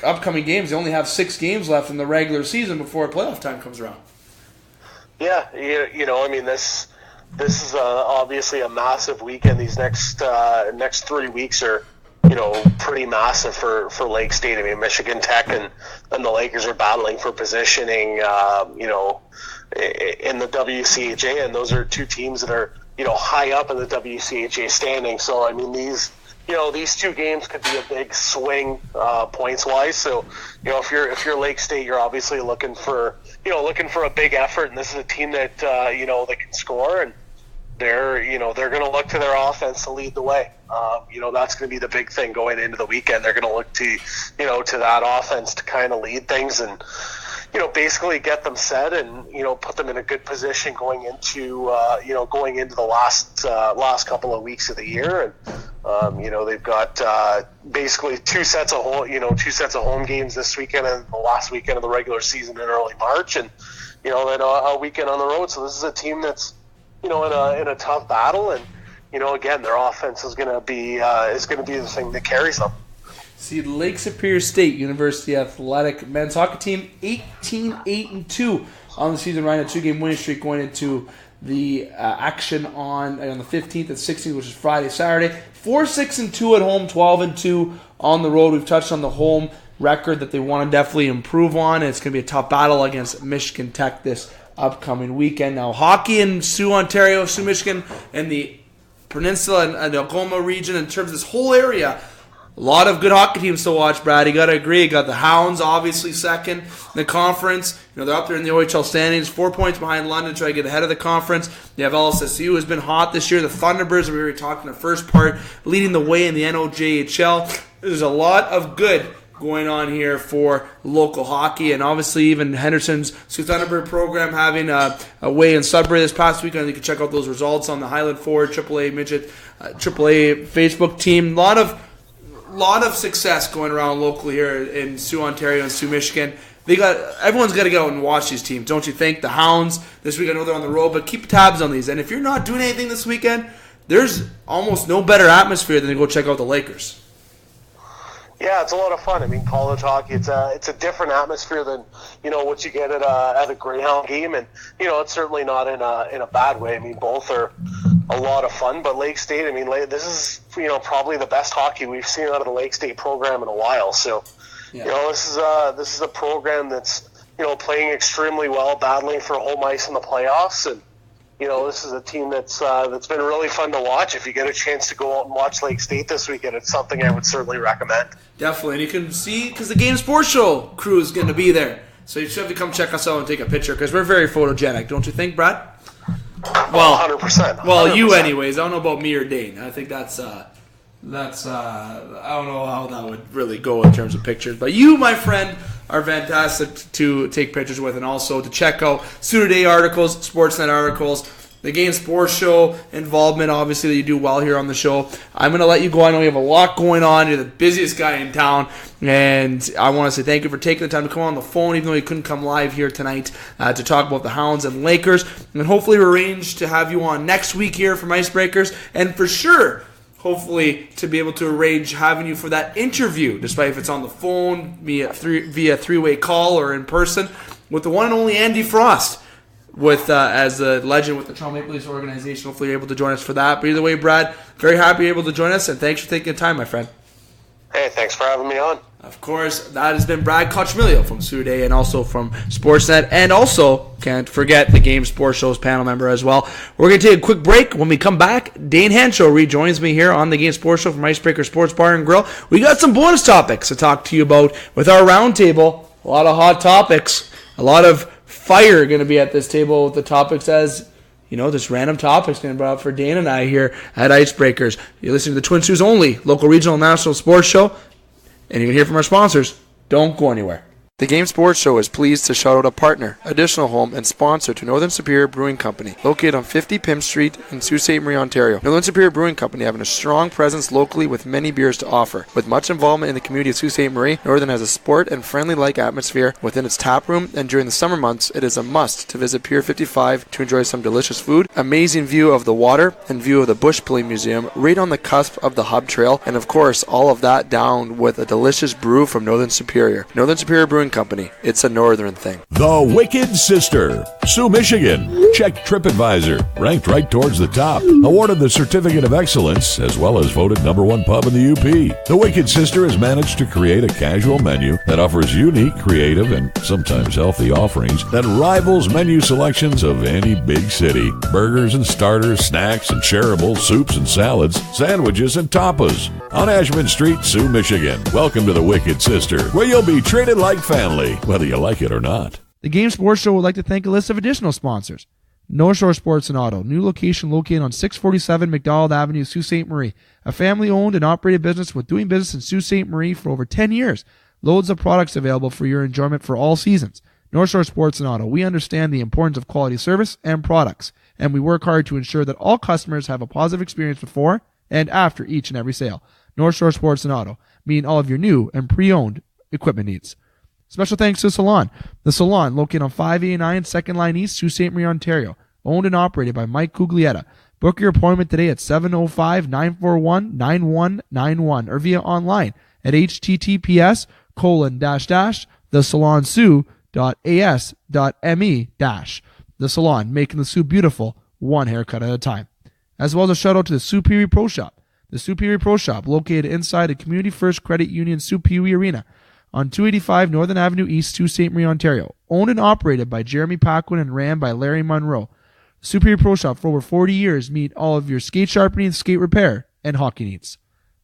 upcoming games. They only have 6 games left in the regular season before playoff time comes around. Yeah, this is obviously a massive weekend. These next 3 weeks are, pretty massive for Lake State. I mean, Michigan Tech and the Lakers are battling for positioning, in the WCHA, and those are 2 teams that are, high up in the WCHA standing. So, I mean, these 2 games could be a big swing points wise. So, if you're Lake State, you're obviously looking for a big effort, and this is a team that that can score, and they're going to look to their offense to lead the way. That's going to be the big thing going into the weekend. They're going to look to to that offense to kind of lead things and basically get them set and put them in a good position going into the last couple of weeks of the year. And they've got basically two sets of home games this weekend and the last weekend of the regular season in early March, and then a weekend on the road. So this is a team that's in a tough battle, and again, their offense is going to be the thing that carries them. See, Lake Superior State University Athletic men's hockey team 18-8-2 on the season, riding a 2-game winning streak going into the action on the 15th and 16th, which is Friday, Saturday. 4-6-2 at home, 12-2 on the road. We've touched on the home record that they want to definitely improve on, and it's going to be a tough battle against Michigan Tech this upcoming weekend. Now, hockey in Soo, Ontario, Soo, Michigan, and the Peninsula and the Algoma region, in terms of this whole area, a lot of good hockey teams to watch, Brad. You got to agree. You got the Hounds, obviously, second in the conference. They're up there in the NOJHL standings, 4 points behind London, trying to get ahead of the conference. You have LSSU, who has been hot this year. The Thunderbirds, we were talking the first part, leading the way in the NOJHL. There's a lot of good going on here for local hockey, and obviously even Henderson's Sioux Thunderbird program having a way in Sudbury this past weekend. You can check out those results on the Highland Forward AAA Midget AAA Facebook team. A lot of success going around locally here in Sioux, Ontario, and Sioux, Michigan. Everyone's got to go out and watch these teams, don't you think? The Hounds this week, I know they're on the road, but keep tabs on these. And if you're not doing anything this weekend, there's almost no better atmosphere than to go check out the Lakers. Yeah, it's a lot of fun. I mean, college hockey, it's a different atmosphere than what you get at a Greyhound game, and it's certainly not in a bad way. I mean, both are a lot of fun, but Lake State, I mean, this is probably the best hockey we've seen out of the Lake State program in a while. So, yeah. This is a program that's playing extremely well, battling for home ice in the playoffs, and this is a team that's been really fun to watch. If you get a chance to go out and watch Lake State this weekend, it's something I would certainly recommend. Definitely, and you can see, because the Game Sports Show crew is going to be there, so you should have to come check us out and take a picture, because we're very photogenic, don't you think, Brad? Well, 100%. Well, 100%. You anyways. I don't know about me or Dane. I think that's I don't know how that would really go in terms of pictures. But you, my friend, are fantastic to take pictures with, and also to check out Soo Today articles, Sportsnet articles, the Game Sports Show involvement, obviously, that you do well here on the show. I'm going to let you go. I know you have a lot going on. You're the busiest guy in town. And I want to say thank you for taking the time to come on the phone, even though you couldn't come live here tonight to talk about the Hounds and Lakers. And hopefully arrange to have you on next week here from Icebreakers. And for sure, hopefully to be able to arrange having you for that interview, despite if it's on the phone, via three-way call or in person, with the one and only Andy Frost. As a legend with the Toronto Maple Leafs organization. Hopefully you're able to join us for that. But either way, Brad, very happy you're able to join us, and thanks for taking the time, my friend. Hey, thanks for having me on. Of course, that has been Brad Coccimiglio from Soo Today and also from Sportsnet, and also, can't forget, the Game Sports Show's panel member as well. We're going to take a quick break. When we come back, Dane Hanchrow rejoins me here on the Game Sports Show from Icebreakers Sports Bar and Grill. We got some bonus topics to talk to you about with our roundtable. A lot of hot topics, a lot of fire going to be at this table with the topics as, this random topics going to be brought up for Dane and I here at Icebreakers. You're listening to the Twin Sault's only local, regional, national sports show, and you can hear from our sponsors. Don't go anywhere. The Game Sports Show is pleased to shout out a partner, additional home, and sponsor to Northern Superior Brewing Company, located on 50 Pym Street in Sault Ste. Marie, Ontario. Northern Superior Brewing Company having a strong presence locally with many beers to offer. With much involvement in the community of Sault Ste. Marie, Northern has a sport and friendly-like atmosphere within its tap room, and during the summer months, it is a must to visit Pier 55 to enjoy some delicious food, amazing view of the water, and view of the Bush Pulling Museum right on the cusp of the Hub Trail, and of course, all of that down with a delicious brew from Northern Superior. Northern Superior Brewing Company. It's a northern thing. The Wicked Sister, Soo, Michigan. Check TripAdvisor, ranked right towards the top. Awarded the Certificate of Excellence, as well as voted #1 pub in the UP. The Wicked Sister has managed to create a casual menu that offers unique, creative, and sometimes healthy offerings that rivals menu selections of any big city. Burgers and starters, snacks and shareables, soups and salads, sandwiches and tapas. On Ashman Street, Soo, Michigan. Welcome to the Wicked Sister, where you'll be treated like family, whether you like it or not. The Game Sports Show would like to thank a list of additional sponsors. North Shore Sports and Auto, new location located on 647 McDonald Avenue, Sault Ste. Marie. A family-owned and operated business with doing business in Sault Ste. Marie for over 10 years. Loads of products available for your enjoyment for all seasons. North Shore Sports and Auto, we understand the importance of quality service and products, and we work hard to ensure that all customers have a positive experience before and after each and every sale. North Shore Sports and Auto, meeting all of your new and pre-owned equipment needs. Special thanks to Salon. The Salon, located on 589 2nd Line East, Sault Ste. Marie, Ontario. Owned and operated by Mike Cuglietta. Book your appointment today at 705-941-9191 or via online at https://thesalonsoo.as.me-. The Salon, making the Soo beautiful, one haircut at a time. As well as a shout out to the Soo Pee-wee Pro Shop. The Soo Pee-wee Pro Shop, located inside the Community First Credit Union Soo Pee-wee Arena on 285 Northern Avenue East, Sault Ste. Marie, Ontario. Owned and operated by Jeremy Paquin and ran by Larry Monroe. The Soo Pee-wee Pro Shop, for over 40 years, meet all of your skate sharpening, skate repair, and hockey needs.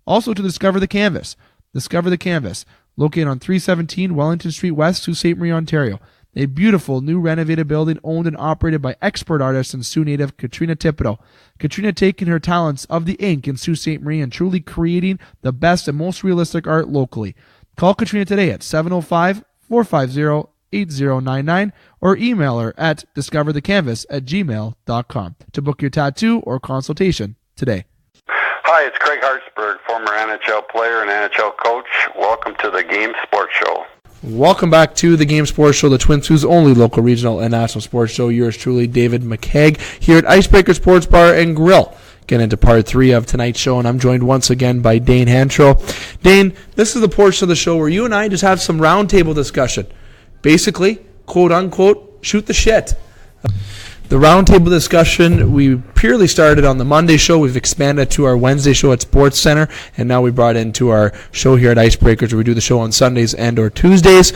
Also to Discover the Canvas. Discover the Canvas, located on 317 Wellington Street West, Sault Ste. Marie, Ontario. A beautiful, new renovated building owned and operated by expert artist and Sioux native Katrina Thibodeau. Katrina taking her talents of the ink in Sault Ste. Marie and truly creating the best and most realistic art locally. Call Katrina today at 705-450-8099 or email her at discoverthecanvas@gmail.com to book your tattoo or consultation today. Hi, it's Craig Hartsburg, former NHL player and NHL coach. Welcome to the Game Sports Show. Welcome back to the Game Sports Show, the Twin Sault's only local, regional, and national sports show. Yours truly, David McCaig, here at Icebreakers Sports Bar and Grill. Getting into part 3 of tonight's show, and I'm joined once again by Dane Hanchrow. Dane, this is the portion of the show where you and I just have some roundtable discussion. Basically, quote unquote, shoot the shit. The roundtable discussion, we purely started on the Monday show. We've expanded to our Wednesday show at Sportscenter, and now we brought into our show here at Icebreakers, where we do the show on Sundays and or Tuesdays.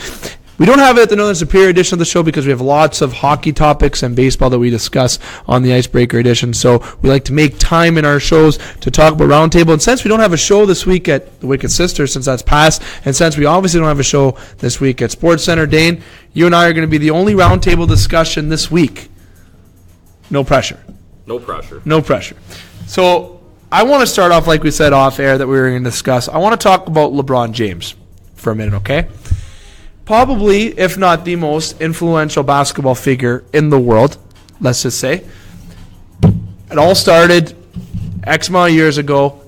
We don't have it at the Northern Superior edition of the show because we have lots of hockey topics and baseball that we discuss on the Icebreaker edition. So we like to make time in our shows to talk about roundtable. And since we don't have a show this week at the Wicked Sisters, since that's passed, and since we obviously don't have a show this week at Sportscenter, Dane, you and I are going to be the only roundtable discussion this week. No pressure. No pressure. No pressure. So I want to start off like we said off air that we were going to discuss. I want to talk about LeBron James for a minute, okay? Probably, if not the most influential basketball figure in the world, let's just say. It all started X amount of years ago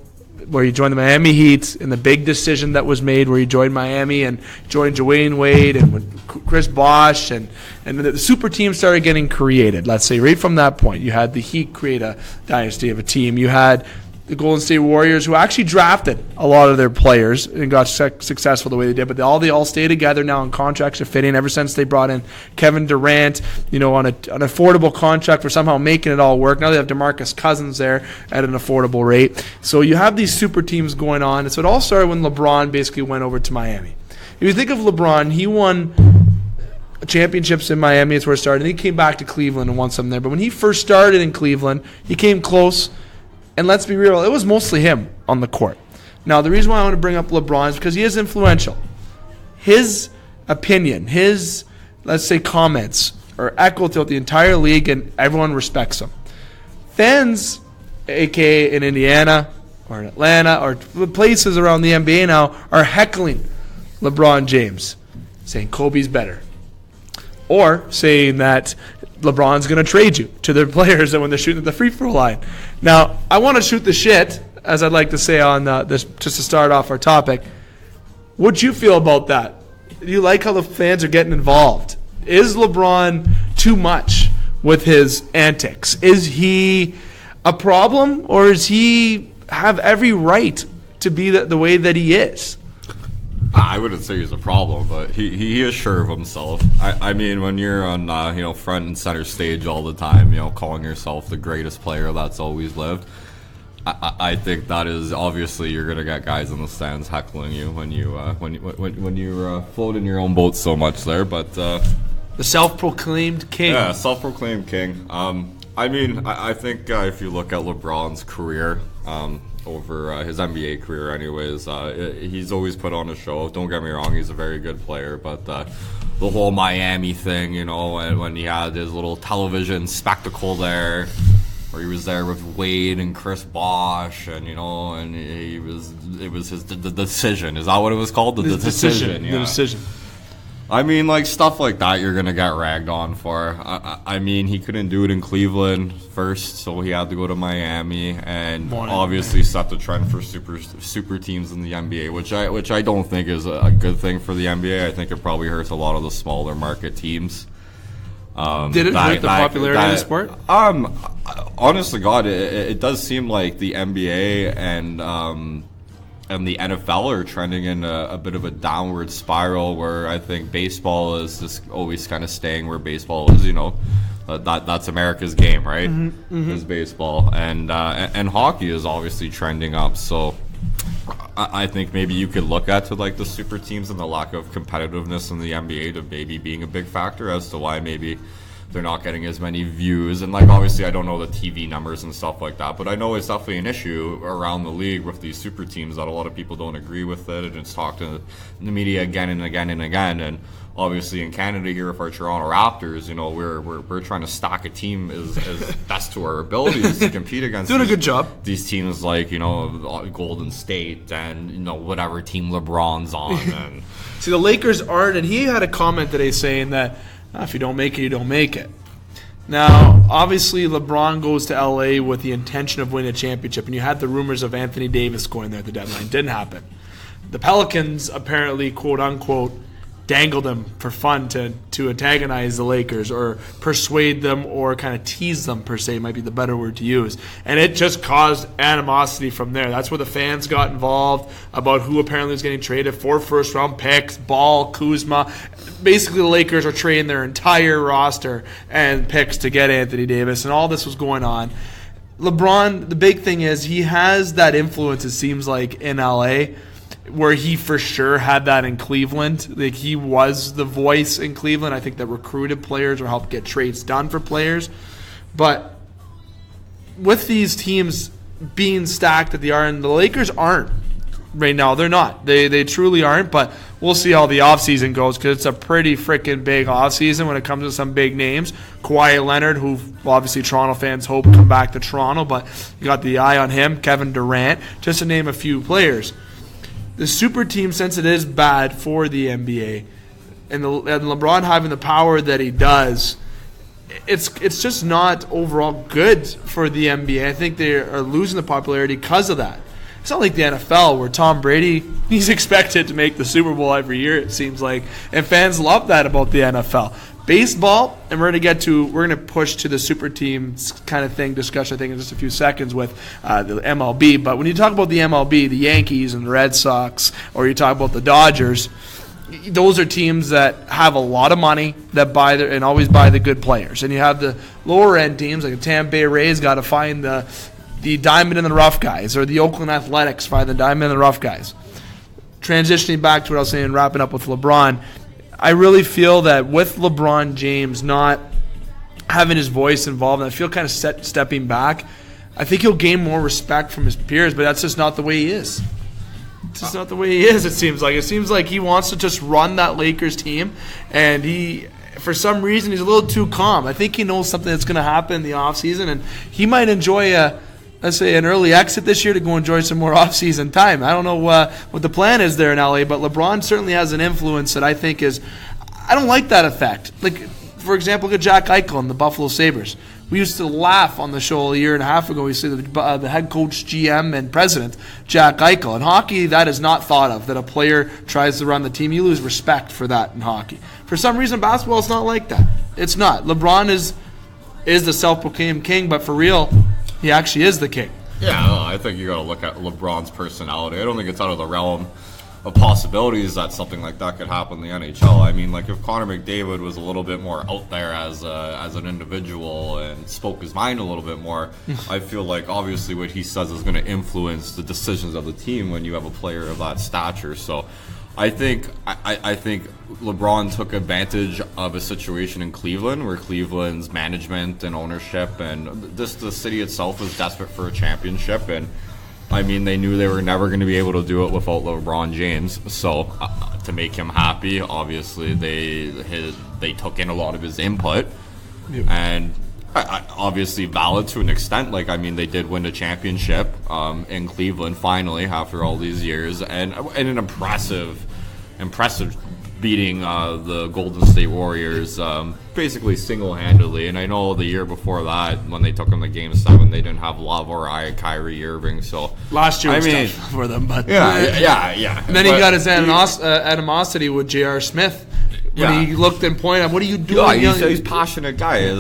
where he joined the Miami Heat in the big decision that was made where he joined Miami and joined Dwayne Wade and Chris Bosh and the super team started getting created. Let's say right from that point, you had the Heat create a dynasty of a team. You had the Golden State Warriors, who actually drafted a lot of their players and got successful the way they did, but they all stay together now, and contracts are fitting ever since they brought in Kevin Durant, on an affordable contract for somehow making it all work. Now they have DeMarcus Cousins there at an affordable rate. So you have these super teams going on. And so it all started when LeBron basically went over to Miami. If you think of LeBron, he won championships in Miami. That's where it started. And he came back to Cleveland and won some there. But when he first started in Cleveland, he came close. And let's be real, it was mostly him on the court. Now, the reason why I want to bring up LeBron is because he is influential. His opinion, his, let's say, comments are echoed throughout the entire league, and everyone respects him. Fans, a.k.a. in Indiana or in Atlanta or places around the NBA now, are heckling LeBron James. saying Kobe's better, or saying that LeBron's going to trade you to their players and when they're shooting at the free throw line. Now, I want to shoot the shit, as I'd like to say on this, just to start off our topic. What'd you feel about that? Do you like how the fans are getting involved? Is LeBron too much with his antics? Is he a problem, or does he have every right to be the way that he is? I wouldn't say he's a problem, but he is sure of himself. I mean, when you're on front and center stage all the time, calling yourself the greatest player that's always lived, I think that is obviously you're gonna get guys in the stands heckling you when you're floating your own boat so much there. But the self-proclaimed king. Yeah, self-proclaimed king. I mean, I think if you look at LeBron's career, over his NBA career anyways, he's always put on a show. Don't get me wrong, he's a very good player, but the whole Miami thing, and when he had his little television spectacle there, where he was there with Wade and Chris Bosh, and and it was the decision. Is that what it was called? The decision. Yeah. The decision. I mean, like, stuff like that you're going to get ragged on for. I mean, he couldn't do it in Cleveland first, so he had to go to Miami and obviously set the trend for super teams in the NBA, which I don't think is a good thing for the NBA. I think it probably hurts a lot of the smaller market teams. Did it hurt the popularity of the sport? Honestly, God, it does seem like the NBA and the NFL are trending in a bit of a downward spiral, where I think baseball is just always kind of staying where baseball is. That's America's game, right? Mm-hmm. Is baseball, and hockey is obviously trending up. So I think maybe you could look at to like the super teams and the lack of competitiveness in the NBA to maybe being a big factor as to why maybe they're not getting as many views. And like, obviously I don't know the TV numbers and stuff like that, but I know it's definitely an issue around the league with these super teams that a lot of people don't agree with it, and it's talked to the media again and again and again. And obviously in Canada here with our Toronto Raptors, we're trying to stock a team as best to our abilities to compete against doing a good job. These teams like Golden State and whatever team LeBron's on. And see, the Lakers aren't, and he had a comment today saying that if you don't make it, you don't make it. Now, obviously, LeBron goes to LA with the intention of winning a championship, and you had the rumors of Anthony Davis going there at the deadline. Didn't happen. The Pelicans apparently, quote unquote, dangled him for fun to antagonize the Lakers or persuade them or kind of tease them, per se, might be the better word to use. And it just caused animosity from there. That's where the fans got involved about who apparently was getting traded. 4 first-round picks, Ball, Kuzma. Basically, the Lakers are trading their entire roster and picks to get Anthony Davis, and all this was going on. LeBron, the big thing is he has that influence, it seems like, in LA, where he for sure had that in Cleveland. Like, he was the voice in Cleveland. I think that recruited players or helped get trades done for players. But with these teams being stacked that they are, and the Lakers aren't right now. They're not. They truly aren't, but we'll see how the offseason goes, because it's a pretty freaking big offseason when it comes to some big names. Kawhi Leonard, who obviously Toronto fans hope come back to Toronto, but you got the eye on him. Kevin Durant, just to name a few players. The super team, since it is bad for the NBA, and LeBron having the power that he does, it's just not overall good for the NBA. I think they are losing the popularity because of that. It's not like the NFL where Tom Brady, he's expected to make the Super Bowl every year, it seems like, and fans love that about the NFL. Baseball, and we're going to push to the super teams kind of thing discussion, I think, in just a few seconds with the MLB. But when you talk about the MLB, the Yankees and the Red Sox, or you talk about the Dodgers, those are teams that have a lot of money that buy and always buy the good players. And you have the lower end teams like the Tampa Bay Rays got to find the diamond in the rough guys, or the Oakland Athletics find the diamond in the rough guys. Transitioning back to what I was saying, wrapping up with LeBron, I really feel that with LeBron James not having his voice involved, and I feel kind of stepping back, I think he'll gain more respect from his peers, but that's just not the way he is. It's just not the way he is, it seems like. It seems like he wants to just run that Lakers team, and he, for some reason, he's a little too calm. I think he knows something that's going to happen in the offseason, and he might enjoy let's say, an early exit this year to go enjoy some more off-season time. I don't know what the plan is there in LA, but LeBron certainly has an influence that I think is – I don't like that effect. Like, for example, look at Jack Eichel and the Buffalo Sabres. We used to laugh on the show a year and a half ago. We see the head coach, GM, and president, Jack Eichel. In hockey, that is not thought of, that a player tries to run the team. You lose respect for that in hockey. For some reason, basketball is not like that. It's not. LeBron is the self-proclaimed king, but for real, he actually is the king. Yeah, I think you got to look at LeBron's personality. I don't think it's out of the realm of possibilities that something like that could happen in the NHL. I mean, like if Connor McDavid was a little bit more out there as an individual and spoke his mind a little bit more, I feel like obviously what he says is going to influence the decisions of the team when you have a player of that stature. So I think LeBron took advantage of a situation in Cleveland where Cleveland's management and ownership and the city itself was desperate for a championship, and I mean, they knew they were never going to be able to do it without LeBron James. So to make him happy, obviously they took in a lot of his input, and obviously valid to an extent. Like, I mean, they did win a championship in Cleveland finally after all these years, and an impressive beating the Golden State Warriors basically single-handedly. And I know the year before that, when they took them to Game 7, they didn't have Love or Kyrie Irving. So last year was tough for them, but yeah. And then he got his animosity with J.R. Smith when he looked and pointed at, "What are you doing?" Yeah, he's a passionate guy.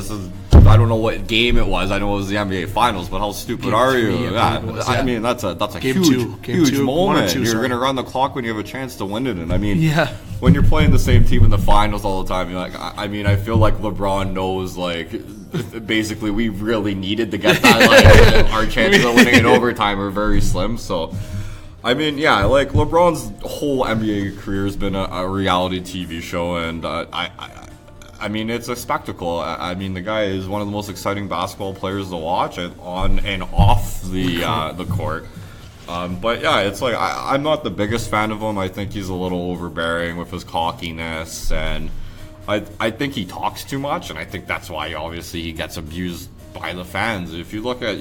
I don't know what game it was. I know it was the NBA Finals, but how stupid are you? I mean, that's a huge moment. You're going to run the clock when you have a chance to win it. And I mean, when you're playing the same team in the finals all the time, you're like, I mean, I feel like LeBron knows, like, basically we really needed to get that. Like, our chances of winning in overtime are very slim. So, I mean, yeah, like LeBron's whole NBA career has been a reality TV show, and I mean, it's a spectacle. I mean, the guy is one of the most exciting basketball players to watch on and off the court. But yeah, it's like I'm not the biggest fan of him. I think he's a little overbearing with his cockiness, and I think he talks too much, and I think that's why obviously he gets abused by the fans. If you look at,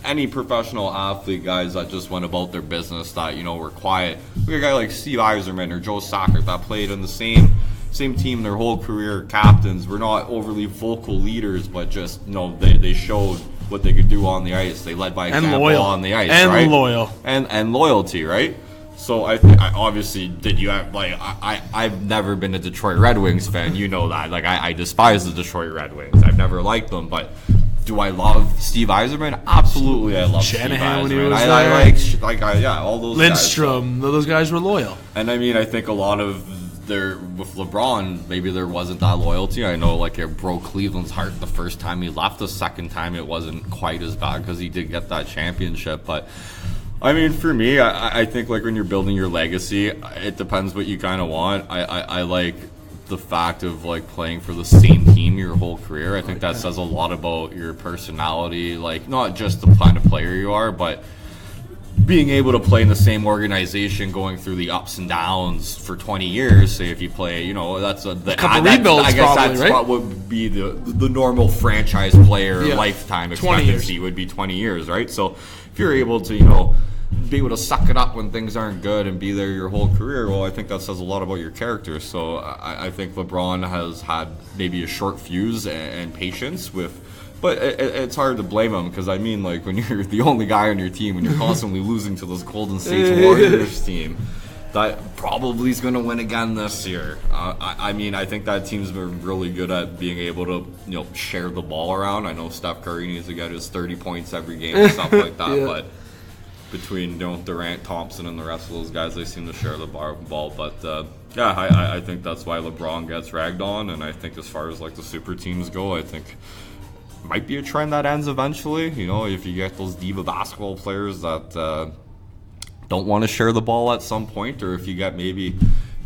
any professional athlete, guys that just went about their business that, were quiet. We got a guy like Steve Yzerman or Joe Sakic that played in the same team their whole career, captains, were not overly vocal leaders, but just, they showed what they could do on the ice. They led by example on the ice, and right? Loyal. And loyalty, right? So I think, obviously, did you have, like, I've never been a Detroit Red Wings fan, you know that. Like, I despise the Detroit Red Wings. I've never liked them, but do I love Steve Yzerman? Absolutely, I love Shanahan Steve Yzerman. When he was all those Lindstrom, guys. Those guys were loyal. And I mean, I think a lot of with LeBron, maybe there wasn't that loyalty. I know, like, it broke Cleveland's heart the first time he left. The second time, it wasn't quite as bad because he did get that championship. But I mean, for me, I think, like, when you're building your legacy, it depends what you kind of want. I like the fact of, like, playing for the same team your whole career. I think that says a lot about your personality, like, not just the kind of player you are, but being able to play in the same organization, going through the ups and downs for 20 years. Say if you play, that's a couple rebuilds. I guess that's right? what would be the normal franchise player lifetime expectancy would be 20 years, right? So if you're able to, be able to suck it up when things aren't good and be there your whole career, well, I think that says a lot about your character. So I think LeBron has had maybe a short fuse and patience with. But it's hard to blame him because, I mean, like, when you're the only guy on your team, when you're constantly losing to this Golden State Warriors team, that probably is going to win again this year. I mean, I think that team's been really good at being able to, share the ball around. I know Steph Curry needs to get his 30 points every game and stuff like that, but between Durant, Thompson, and the rest of those guys, they seem to share the ball. But I think that's why LeBron gets ragged on, and I think as far as, like, the super teams go, I think might be a trend that ends eventually. If you get those diva basketball players that don't want to share the ball at some point, or if you get maybe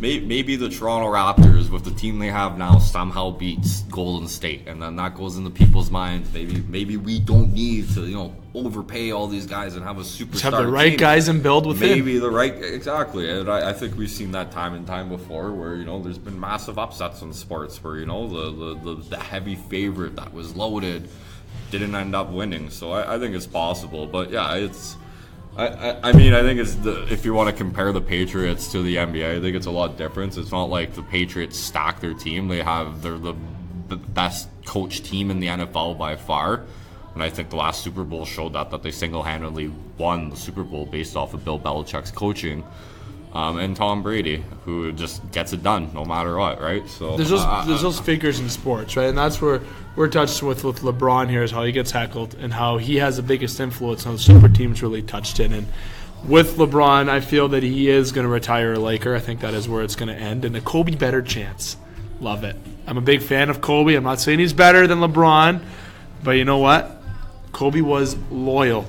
the Toronto Raptors with the team they have now somehow beats Golden State, and then that goes into people's minds. Maybe we don't need to overpay all these guys and have a superstar. Just have the right team. Guys and build with maybe the right exactly. And I think we've seen that time and time before where there's been massive upsets in sports where the heavy favorite that was loaded didn't end up winning. So I think it's possible. But yeah, it's. I mean, I think it's if you want to compare the Patriots to the NBA, I think it's a lot different. It's not like the Patriots stack their team. They're the best coach team in the NFL by far. And I think the last Super Bowl showed that they single-handedly won the Super Bowl based off of Bill Belichick's coaching. And Tom Brady, who just gets it done no matter what, right? So there's those figures in sports, right? And that's where we're touched with LeBron here, is how he gets heckled and how he has the biggest influence on the super teams really touched in. And with LeBron, I feel that he is going to retire a Laker. I think that is where it's going to end. And a Kobe better chance. Love it. I'm a big fan of Kobe. I'm not saying he's better than LeBron, but you know what? Kobe was loyal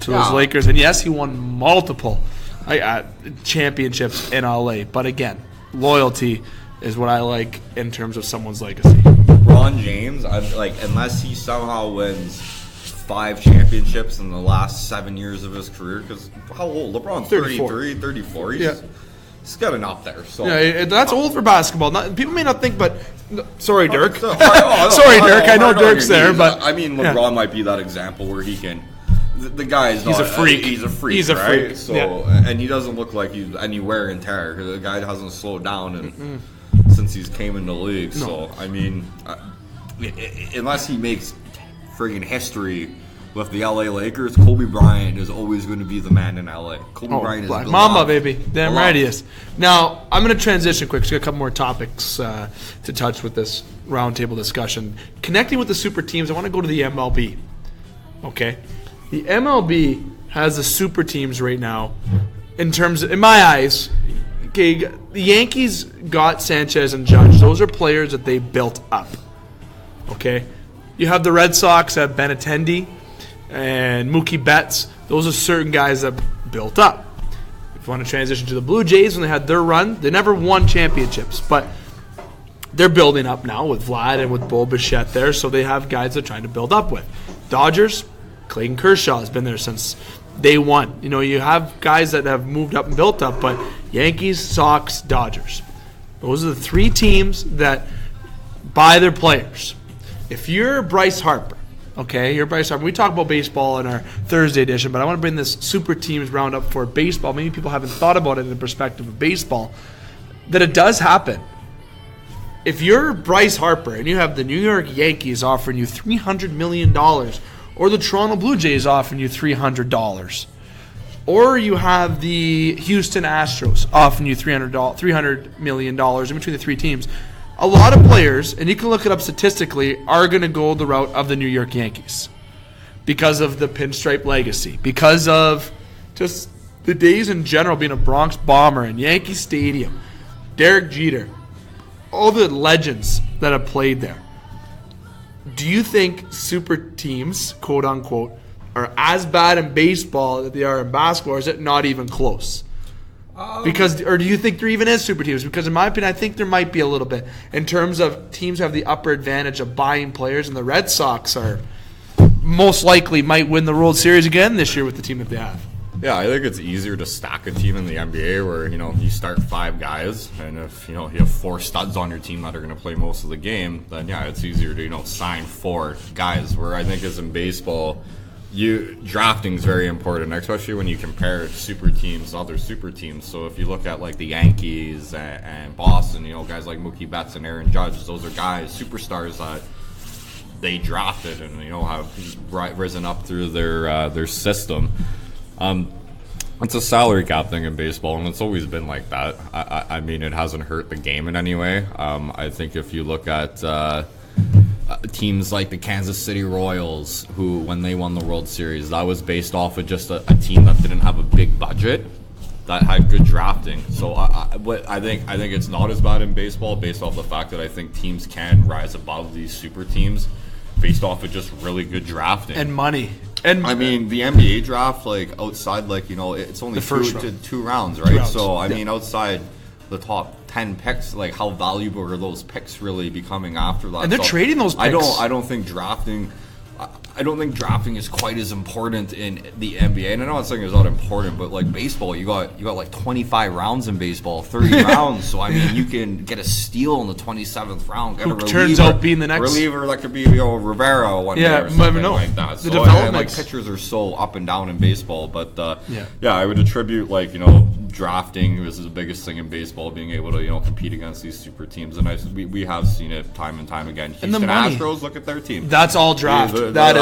to those Lakers. And yes, he won multiple championships in LA. But again, loyalty is what I like in terms of someone's legacy. LeBron James, unless he somehow wins 5 championships in the last 7 years of his career, because how old? LeBron's 33, 34. He's getting up there. So yeah, that's old for basketball. People may not think, but sorry, Dirk. Sorry, Dirk. I know Dirk's there, but I mean, LeBron might be that example where he can. The guy is he's a freak. He's a freak. He's a right? freak. So and he doesn't look like he's any wear and tear. The guy hasn't slowed down since he's came in the league. No. So I mean, unless he makes friggin' history with the LA Lakers, Kobe Bryant is always going to be the man in LA. Kobe Bryant is Black Mamba, baby. Damn right he is. Now, I'm going to transition quick. So, a couple more topics to touch with this roundtable discussion. Connecting with the super teams, I want to go to the MLB. Okay? The MLB has the super teams right now. In terms of, in my eyes, okay, the Yankees got Sanchez and Judge. Those are players that they built up. Okay? You have the Red Sox have Benintendi and Mookie Betts. Those are certain guys that built up. If you want to transition to the Blue Jays, when they had their run, they never won championships, but they're building up now with Vlad and with Bo Bichette there, so they have guys they're trying to build up with. Dodgers, Clayton Kershaw has been there since day one. You know, you have guys that have moved up and built up, but Yankees, Sox, Dodgers. Those are the 3 teams that buy their players. If you're Bryce Harper, okay, you're Bryce Harper. We talk about baseball in our Thursday edition, but I want to bring this super teams roundup for baseball. Maybe people haven't thought about it in the perspective of baseball, that it does happen. If you're Bryce Harper and you have the New York Yankees offering you $300 million, or the Toronto Blue Jays offering you $300, or you have the Houston Astros offering you $300 million in between the 3 teams, a lot of players, and you can look it up statistically, are going to go the route of the New York Yankees because of the pinstripe legacy, because of just the days in general being a Bronx Bomber in Yankee Stadium, Derek Jeter, all the legends that have played there. Do you think super teams, quote unquote, are as bad in baseball as they are in basketball, or is it not even close? Or do you think there even is super teams? Because in my opinion, I think there might be a little bit in terms of teams have the upper advantage of buying players, and the Red Sox are most likely might win the World Series again this year with the team that they have. Yeah, I think it's easier to stack a team in the NBA where, you start 5 guys, and if, you have 4 studs on your team that are going to play most of the game, then, yeah, it's easier to, sign 4 guys, where I think as in baseball, drafting is very important, especially when you compare super teams to other super teams. So if you look at, like, the Yankees and Boston, guys like Mookie Betts and Aaron Judge, those are guys, superstars that they drafted and, have risen up through their system. It's a salary cap thing in baseball, and it's always been like that. I mean, it hasn't hurt the game in any way. I think if you look at teams like the Kansas City Royals, who, when they won the World Series, that was based off of just a team that didn't have a big budget, that had good drafting. So I think it's not as bad in baseball, based off the fact that I think teams can rise above these super teams based off of just really good drafting and money. And I mean, the NBA draft, outside, it's only two rounds, right? So I mean, outside the top 10 picks, how valuable are those picks really becoming after that? And they're trading those picks. I don't think drafting I don't think drafting is quite as important in the NBA. And I know I'm saying it's not important, but like baseball, you got like 25 rounds in baseball, 30 rounds. So I mean, you can get a steal in the 27th round. Who turns out being the next reliever that could be Rivera one day or something like that. The development, like pitchers are so up and down in baseball, but I would attribute drafting is the biggest thing in baseball, being able to compete against these super teams, and we have seen it time and time again. Houston and the money. Astros, look at their team. That's all draft. That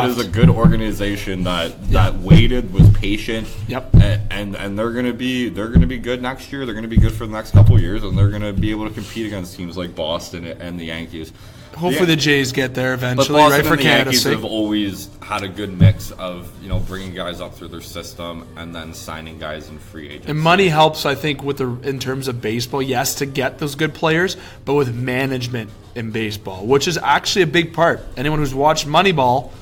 is a good organization that waited, was patient. Yep. And they're gonna be good next year. They're gonna be good for the next couple of years, and they're gonna be able to compete against teams like Boston and the Yankees. Hopefully the Jays get there eventually, but Boston right? For and the Canada's Yankees sake. have always had a good mix of bringing guys up through their system and then signing guys in free agency. And money helps, I think, in terms of baseball. Yes, to get those good players, but with management in baseball, which is actually a big part. Anyone who's watched Moneyball,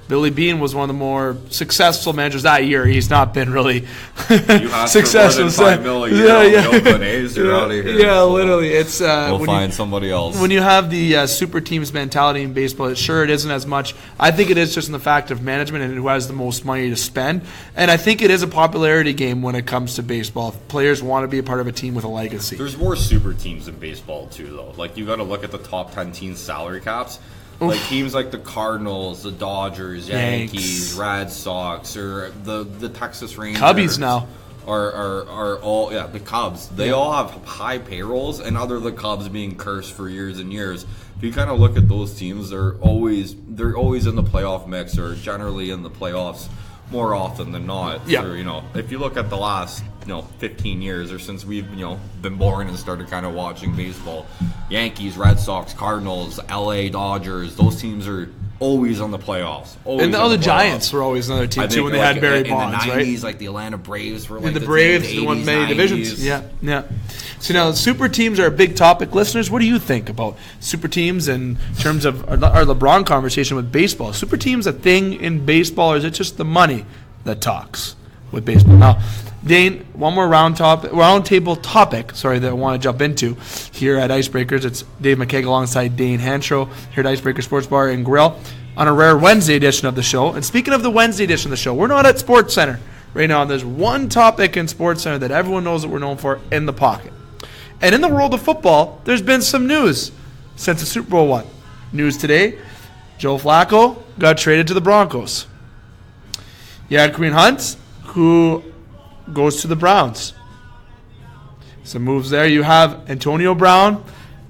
Billy Beane was one of the more successful managers that year. He's not been really successful. $5 million a year on the Oakland A's, you're out of here. Yeah, literally. It's we'll find somebody else. When you have the super teams mentality in baseball, sure, it isn't as much. I think it is just in the fact of management and who has the most money to spend. And I think it is a popularity game when it comes to baseball. Players want to be a part of a team with a legacy. There's more super teams in baseball, too, though. Like, you got to look at the top 10 teams' salary caps. Like teams like the Cardinals, the Dodgers, Yankees, Red Sox, or the Texas Rangers. Cubbies now. Are all the Cubs. They all have high payrolls, and other the Cubs being cursed for years and years. If you kind of look at those teams, they're always in the playoff mix, or generally in the playoffs more often than not. Yeah. Or, if you look at the last 15 years, or since we've been born and started kind of watching baseball, Yankees, Red Sox, Cardinals, LA Dodgers, those teams are always on the playoffs. And the Giants were always another team too when they had Barry Bonds, in the 90s, right? like the Atlanta Braves were like the Braves won many divisions. Yeah. So now super teams are a big topic. Listeners, what do you think about super teams in terms of our LeBron conversation with baseball? Super teams a thing in baseball, or is it just the money that talks with baseball? Now, Dane, one more round table topic, that I want to jump into here at Icebreakers. It's Dave McCaig alongside Dane Hanchrow here at Icebreakers Sports Bar and Grill on a rare Wednesday edition of the show. And speaking of the Wednesday edition of the show, we're not at Sportscenter right now. There's one topic in Sportscenter that everyone knows that we're known for: in the pocket. And in the world of football, there's been some news since the Super Bowl won. News today: Joe Flacco got traded to the Broncos. You had Kareem Hunt, who goes to the Browns. Some moves there. You have Antonio Brown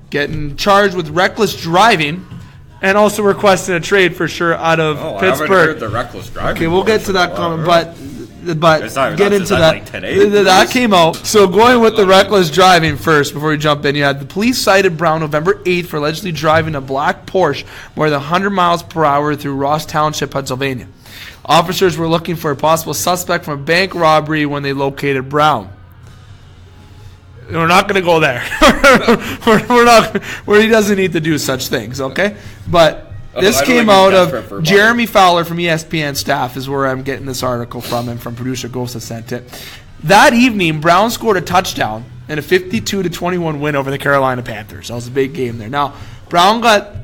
getting charged with reckless driving and also requesting a trade for sure out of Pittsburgh. I haven't heard the reckless driving. Okay, we'll get to that comment, but get into that. Like today? That came out. So going with the reckless driving first before we jump in, you had the police cited Brown November 8th for allegedly driving a black Porsche more than 100 miles per hour through Ross Township, Pennsylvania. Officers were looking for a possible suspect from a bank robbery when they located Brown. We're not going to go there. we're not. Where he doesn't need to do such things, okay? But this came out of Jeremy Fowler from ESPN staff is where I'm getting this article from, and from producer Ghost sent it. That evening, Brown scored a touchdown in a 52-21 win over the Carolina Panthers. That was a big game there. Now, Brown got,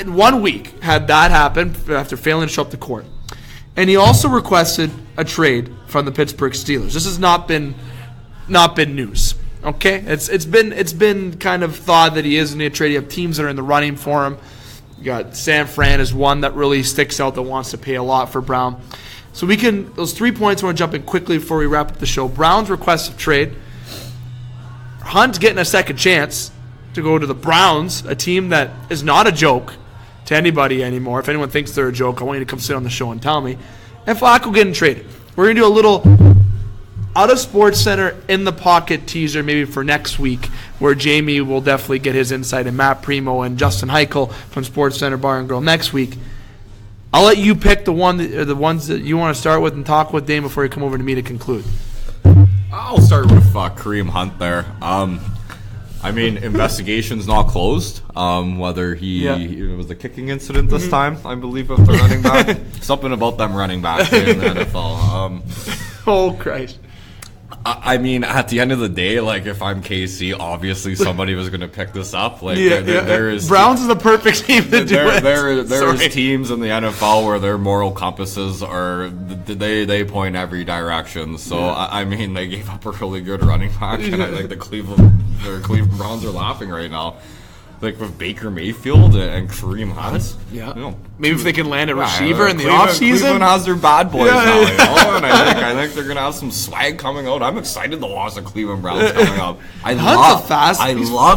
in 1 week, had that happen after failing to show up to court. And he also requested a trade from the Pittsburgh Steelers. This has not been news. Okay? It's been kind of thought that he is in a trade. You have teams that are in the running for him. You got San Fran is one that really sticks out that wants to pay a lot for Brown. So those 3 points I want to jump in quickly before we wrap up the show. Brown's request of trade. Hunt's getting a second chance to go to the Browns, a team that is not a joke to anybody anymore. If anyone thinks they're a joke, I want you to come sit on the show and tell me. And Flacco getting traded. We're going to do a little out of Sportscenter in the pocket teaser maybe for next week, where Jamie will definitely get his insight, and Matt Primo and Justin Heichel from Sportscenter Bar and Grill next week. I'll let you pick the ones that you want to start with and talk with, Dane, before you come over to me to conclude. I'll start with Kareem Hunt there. Investigation's not closed. Whether it was a kicking incident this time, I believe, of the running back. Something about them running back in the NFL. Oh, Christ. I mean, at the end of the day, like, if I'm KC, obviously somebody was going to pick this up. Like, there is Browns is the perfect team to do it. There's teams in the NFL where their moral compasses are they point every direction. So I mean, they gave up a really good running back, and I think the Cleveland Browns are laughing right now. Like with Baker Mayfield and Kareem Hunt. Maybe if they can land a receiver in the offseason. Cleveland has their bad boys now, you know? And I think they're going to have some swag coming out. I'm excited to watch the Cleveland Browns coming up. I love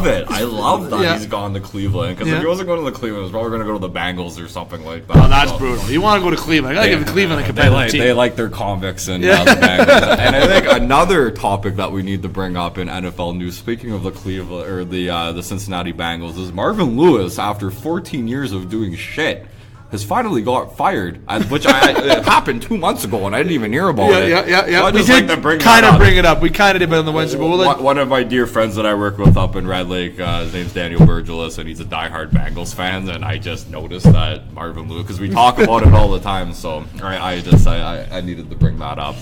it. I love that he's gone to Cleveland. Because if he wasn't going to the Cleveland, he was probably going to go to the Bengals or something like that. Oh, that's brutal. You want to go to Cleveland. I got to give Cleveland a competitive team. They like their convicts and the Bengals. And I think another topic that we need to bring up in NFL news, speaking of the Cleveland or the Cincinnati Bengals, is Marvin Lewis, after 14 years of doing shit, has finally got fired, which it happened 2 months ago, and I didn't even hear about it. So we did bring it up. We kind of did it on the Wednesday. But one of my dear friends that I work with up in Red Lake, his name's Daniel Burgelis, and he's a diehard Bengals fan, and I just noticed that Marvin Lewis, because we talk about it all the time, so I needed to bring that up.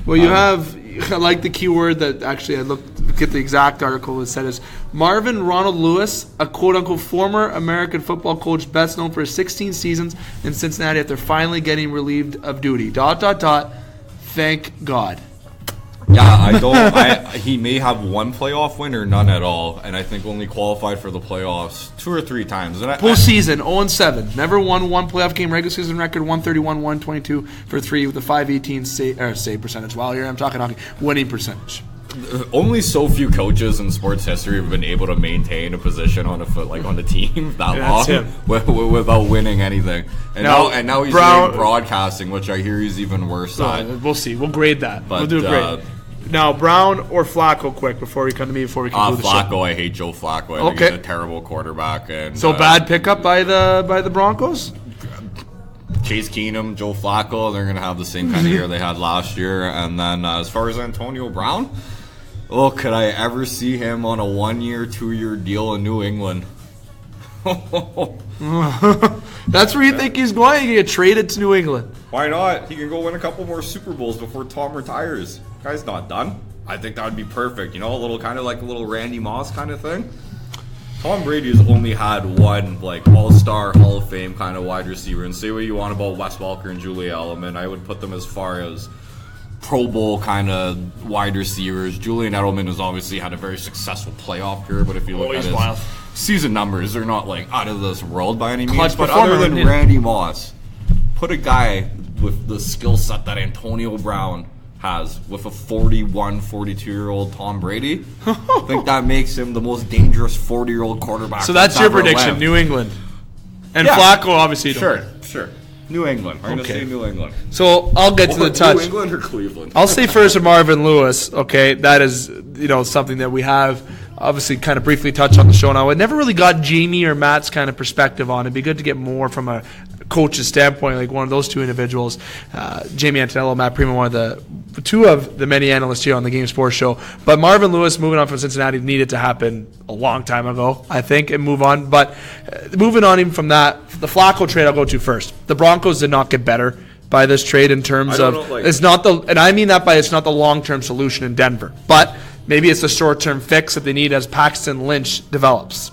Well, you I like the keyword that actually I get the exact article that said is Marvin Ronald Lewis, a quote-unquote former American football coach best known for his 16 seasons in Cincinnati after finally getting relieved of duty. ... Thank God. Yeah, he may have one playoff win or none at all, and I think only qualified for the playoffs 2 or 3 times. Postseason, 0-7. Never won one playoff game. Regular season record, 131, 122 for 3 with a .518 save percentage. While here I'm talking hockey, winning percentage. Only so few coaches in sports history have been able to maintain a position on a team that long without winning anything. And now he's doing broadcasting, which I hear he's even worse at. We'll see. We'll grade that. We'll do a grade. Now, Brown or Flacco, quick, before we come to me, before we conclude the show. Flacco, I hate Joe Flacco. I think he's a terrible quarterback. And so bad pickup by the Broncos? Chase Keenum, Joe Flacco, they're going to have the same kind of year they had last year. And then as far as Antonio Brown, could I ever see him on a 1-year, 2-year deal in New England? That's where you think he's going? He get traded to New England. Why not? He can go win a couple more Super Bowls before Tom retires. Guy's not done. I think that would be perfect. You know, a little Randy Moss kind of thing. Tom Brady has only had one all-star Hall of Fame kind of wide receiver. And say what you want about Wes Welker and Julie Edelman, I would put them as far as Pro Bowl kind of wide receivers. Julian Edelman has obviously had a very successful playoff career, but if you look at his season numbers, they're not out of this world by any means. But other than Randy Moss, put a guy with the skill set that Antonio Brown has with a 41, 42-year-old Tom Brady. I think that makes him the most dangerous 40-year-old quarterback. So that's your prediction, lived. New England. And Flacco, obviously. Sure. New England. I'm going to say New England. So I'll get to the touch. New England or Cleveland? I'll say first Marvin Lewis. Okay, that is something that we have obviously kind of briefly touched on the show now. I never really got Jamie or Matt's kind of perspective on it. It'd be good to get more from a coach's standpoint, like one of those two individuals, Jamie Antonello, Matt Primo, one of the two of the many analysts here on the Game Sports Show. But Marvin Lewis moving on from Cincinnati needed to happen a long time ago, I think, and move on. But moving on even from that, the Flacco trade I'll go to first. The Broncos did not get better by this trade in terms of it's not the, and I mean that by it's not the long-term solution in Denver, but maybe it's a short-term fix that they need as Paxton Lynch develops.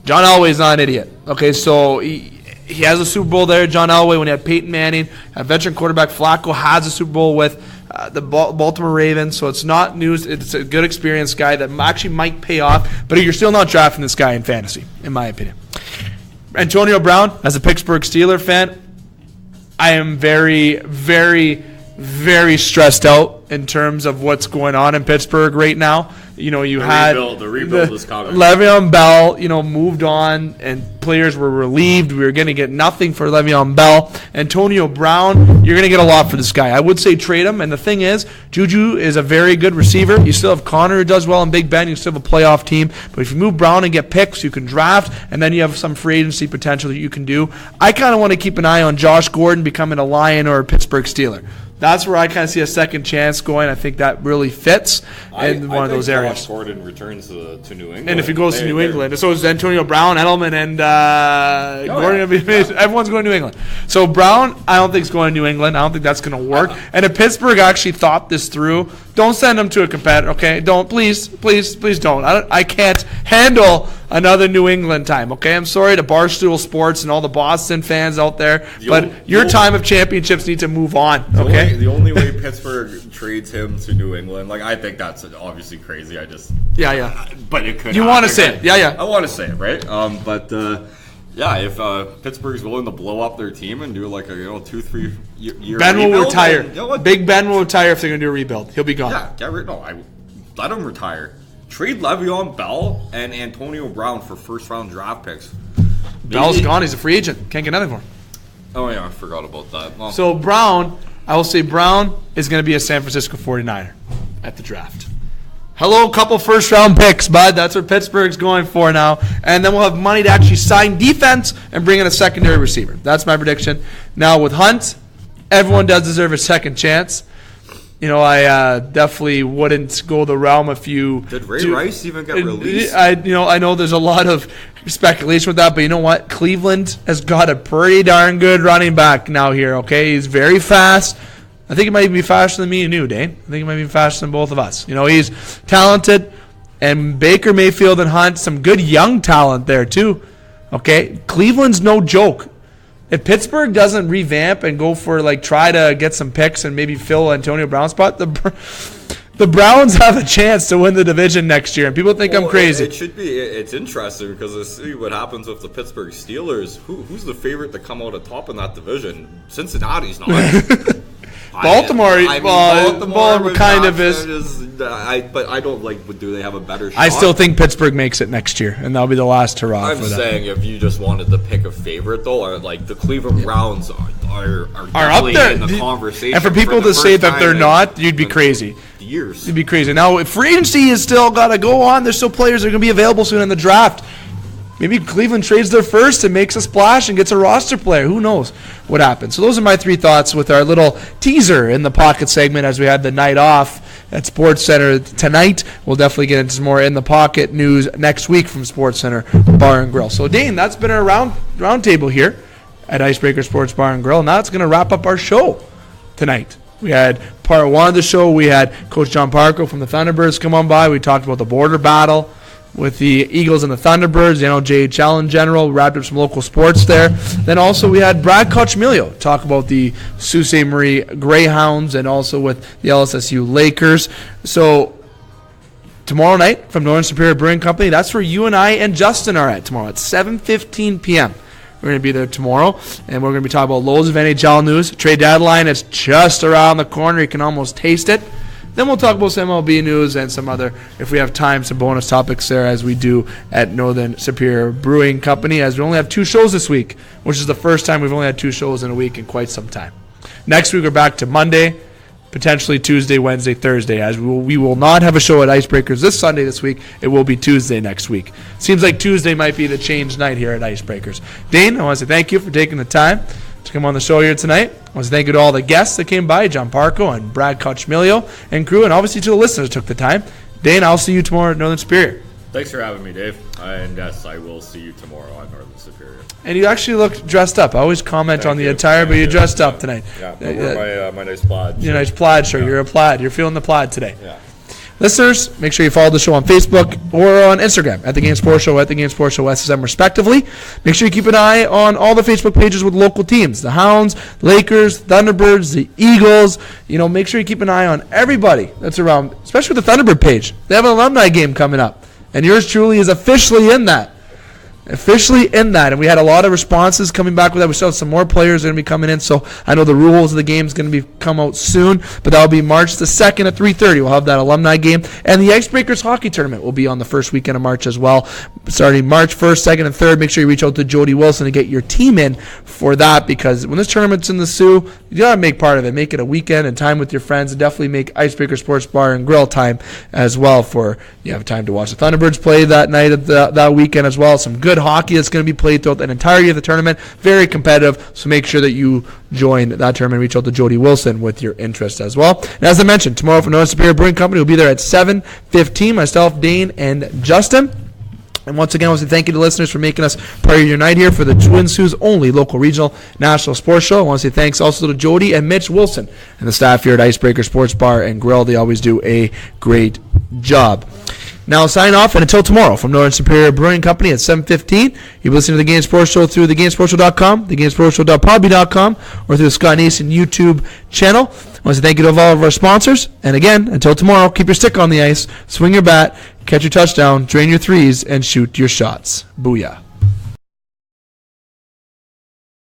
John Elway's not an idiot. Okay, so he has a Super Bowl there, John Elway, when he had Peyton Manning. A veteran quarterback, Flacco, has a Super Bowl with the Baltimore Ravens, so it's not news. It's a good experienced guy that actually might pay off, but you're still not drafting this guy in fantasy, in my opinion. Antonio Brown, as a Pittsburgh Steelers fan, I am very, very, very stressed out in terms of what's going on in Pittsburgh right now. You know, the rebuild is coming. Le'Veon Bell, moved on, and players were relieved. We were going to get nothing for Le'Veon Bell. Antonio Brown, you're going to get a lot for this guy. I would say trade him, and the thing is, Juju is a very good receiver. You still have Connor who does well in Big Ben. You still have a playoff team. But if you move Brown and get picks, you can draft, and then you have some free agency potential that you can do. I kind of want to keep an eye on Josh Gordon becoming a Lion or a Pittsburgh Steeler. that's where I kind of see a second chance going. I think that really fits in one of those areas. Josh Gordon returns to New England. And if he goes to New England, so is Antonio Brown, Edelman, and Gordon. Everyone's going to New England. So Brown, I don't think is going to New England. I don't think that's going to work. And if Pittsburgh actually thought this through, don't send him to a competitor, okay? Don't, please don't. I can't handle another New England time, okay? I'm sorry to Barstool Sports and all the Boston fans out there, but your time of championships need to move on, okay? The only way Pittsburgh trades him to New England, like, I think that's obviously crazy. Yeah. But it could. You want to say it? Yeah. I want to say it, right? If Pittsburgh's willing to blow up their team and do like a 2-3 year Ben rebuild, will retire. then, Big Ben will retire if they're going to do a rebuild. He'll be gone. Yeah, let him retire. Trade Le'Veon Bell and Antonio Brown for first-round draft picks. Bell's gone. He's a free agent. Can't get nothing for him. Oh, yeah, I forgot about that. Well, so Brown, I will say Brown is going to be a San Francisco 49er at the draft. Hello, couple first-round picks, bud. That's what Pittsburgh's going for now. And then we'll have money to actually sign defense and bring in a secondary receiver. That's my prediction. Now, with Hunt, everyone does deserve a second chance. I definitely wouldn't go the realm if you... Did Ray Rice even get released? I know there's a lot of speculation with that, but you know what? Cleveland has got a pretty darn good running back now here, okay? He's very fast. I think he might be faster than me and you, Dane. I think he might be faster than both of us. He's talented, and Baker Mayfield and Hunt, some good young talent there too. Okay, Cleveland's no joke. If Pittsburgh doesn't revamp and go for try to get some picks and maybe fill Antonio Brown's spot, the Browns have a chance to win the division next year, and people think I'm crazy. It should be. It's interesting because let's see what happens with the Pittsburgh Steelers. Who's the favorite to come out at top in that Cincinnati's not. Baltimore kind of is. But I don't do they have a better shot? I still think Pittsburgh makes it next year, and that'll be the last hurrah for them. I'm saying if you just wanted to pick a favorite, though, or the Cleveland Browns are up there in the conversation. And for people to say that they're not, you'd be crazy. Years. You'd be crazy. Now, if free agency is still got to go on, there's still players that are going to be available soon in the draft. Maybe Cleveland trades their first and makes a splash and gets a roster player. Who knows what happens? So those are my three thoughts with our little teaser in the pocket segment as we had the night off at Sportscenter tonight. We'll definitely get into some more in the pocket news next week from Sportscenter Bar and Grill. So Dane, that's been our round table here at Icebreakers Sports Bar and Grill. Now it's going to wrap up our show tonight. We had part one of the show. We had Coach John Parco from the Thunderbirds come on by. We talked about the border battle with the Eagles and the Thunderbirds, the NOJHL in general. We wrapped up some local sports there. Then also we had Brad Coccimiglio talk about the Sault Ste. Greyhounds and also with the LSSU Lakers. So tomorrow night from Northern Superior Brewing Company, that's where you and I and Justin are at tomorrow at 7:15 p.m. We're going to be there tomorrow, and we're going to be talking about loads of NHL news. Trade deadline is just around the corner. You can almost taste it. Then we'll talk about some MLB news and some other, if we have time, some bonus topics there as we do at Northern Superior Brewing Company, as we only have 2 shows this week, which is the first time we've only had 2 shows in a week in quite some time. Next week we're back to Monday, potentially Tuesday, Wednesday, Thursday, as we will not have a show at Icebreakers this week. It will be Tuesday next week. Seems like Tuesday might be the change night here at Icebreakers. Dane, I want to say thank you for taking the time to come on the show here tonight. I want to thank you to all the guests that came by, John Parco and Brad Coccimiglio and crew, and obviously to the listeners who took the time. Dane, I'll see you tomorrow at Northern Superior. Thanks for having me, Dave. And yes, I will see you tomorrow at Northern Superior. And you actually look dressed up. I always comment on the attire, but you dressed up tonight. Yeah, I wore my nice plaid. Your nice plaid shirt. Yeah. You're a plaid. You're feeling the plaid today. Yeah. Listeners, make sure you follow the show on Facebook or on Instagram at The Game Sports Show, at The Game Sports Show SSM, respectively. Make sure you keep an eye on all the Facebook pages with local teams, the Hounds, Lakers, Thunderbirds, the Eagles. Make sure you keep an eye on everybody that's around, especially the Thunderbird page. They have an alumni game coming up, and yours truly is officially in that. And we had a lot of responses coming back with that. We still have some more players that are going to be coming in, so I know the rules of the game is going to come out soon, but that will be March the 2nd at 3:30. We'll have that alumni game, and the Icebreakers hockey tournament will be on the first weekend of March as well, starting March 1st, 2nd, and 3rd. Make sure you reach out to Jody Wilson to get your team in for that, because when this tournament's in the Soo, you got to make part of it. Make it a weekend and time with your friends, and definitely make Icebreaker Sports Bar and Grill time as well for you have time to watch the Thunderbirds play that night, that weekend as well. Some good good hockey that's going to be played throughout the entirety of the tournament. Very competitive, so make sure that you join that tournament. Reach out to Jody Wilson with your interest as well. And as I mentioned, tomorrow from Northern Superior Brewing Company, we'll be there at 7:15. Myself, Dane, and Justin. And once again, I want to say thank you to listeners for making us part of your night here for the Twin Sault's only local regional national sports show. I want to say thanks also to Jody and Mitch Wilson and the staff here at Icebreakers Sports Bar and Grill. They always do a great job. Now I'll sign off, and until tomorrow from Northern Superior Brewing Company at 7:15, you'll be listening to the Game Sports Show through thegamesportshow.com, thegamesportshow.podbean.com, or through the Scott Nason YouTube channel. I want to say thank you to all of our sponsors. And again, until tomorrow, keep your stick on the ice, swing your bat, catch your touchdown, drain your threes, and shoot your shots. Booyah.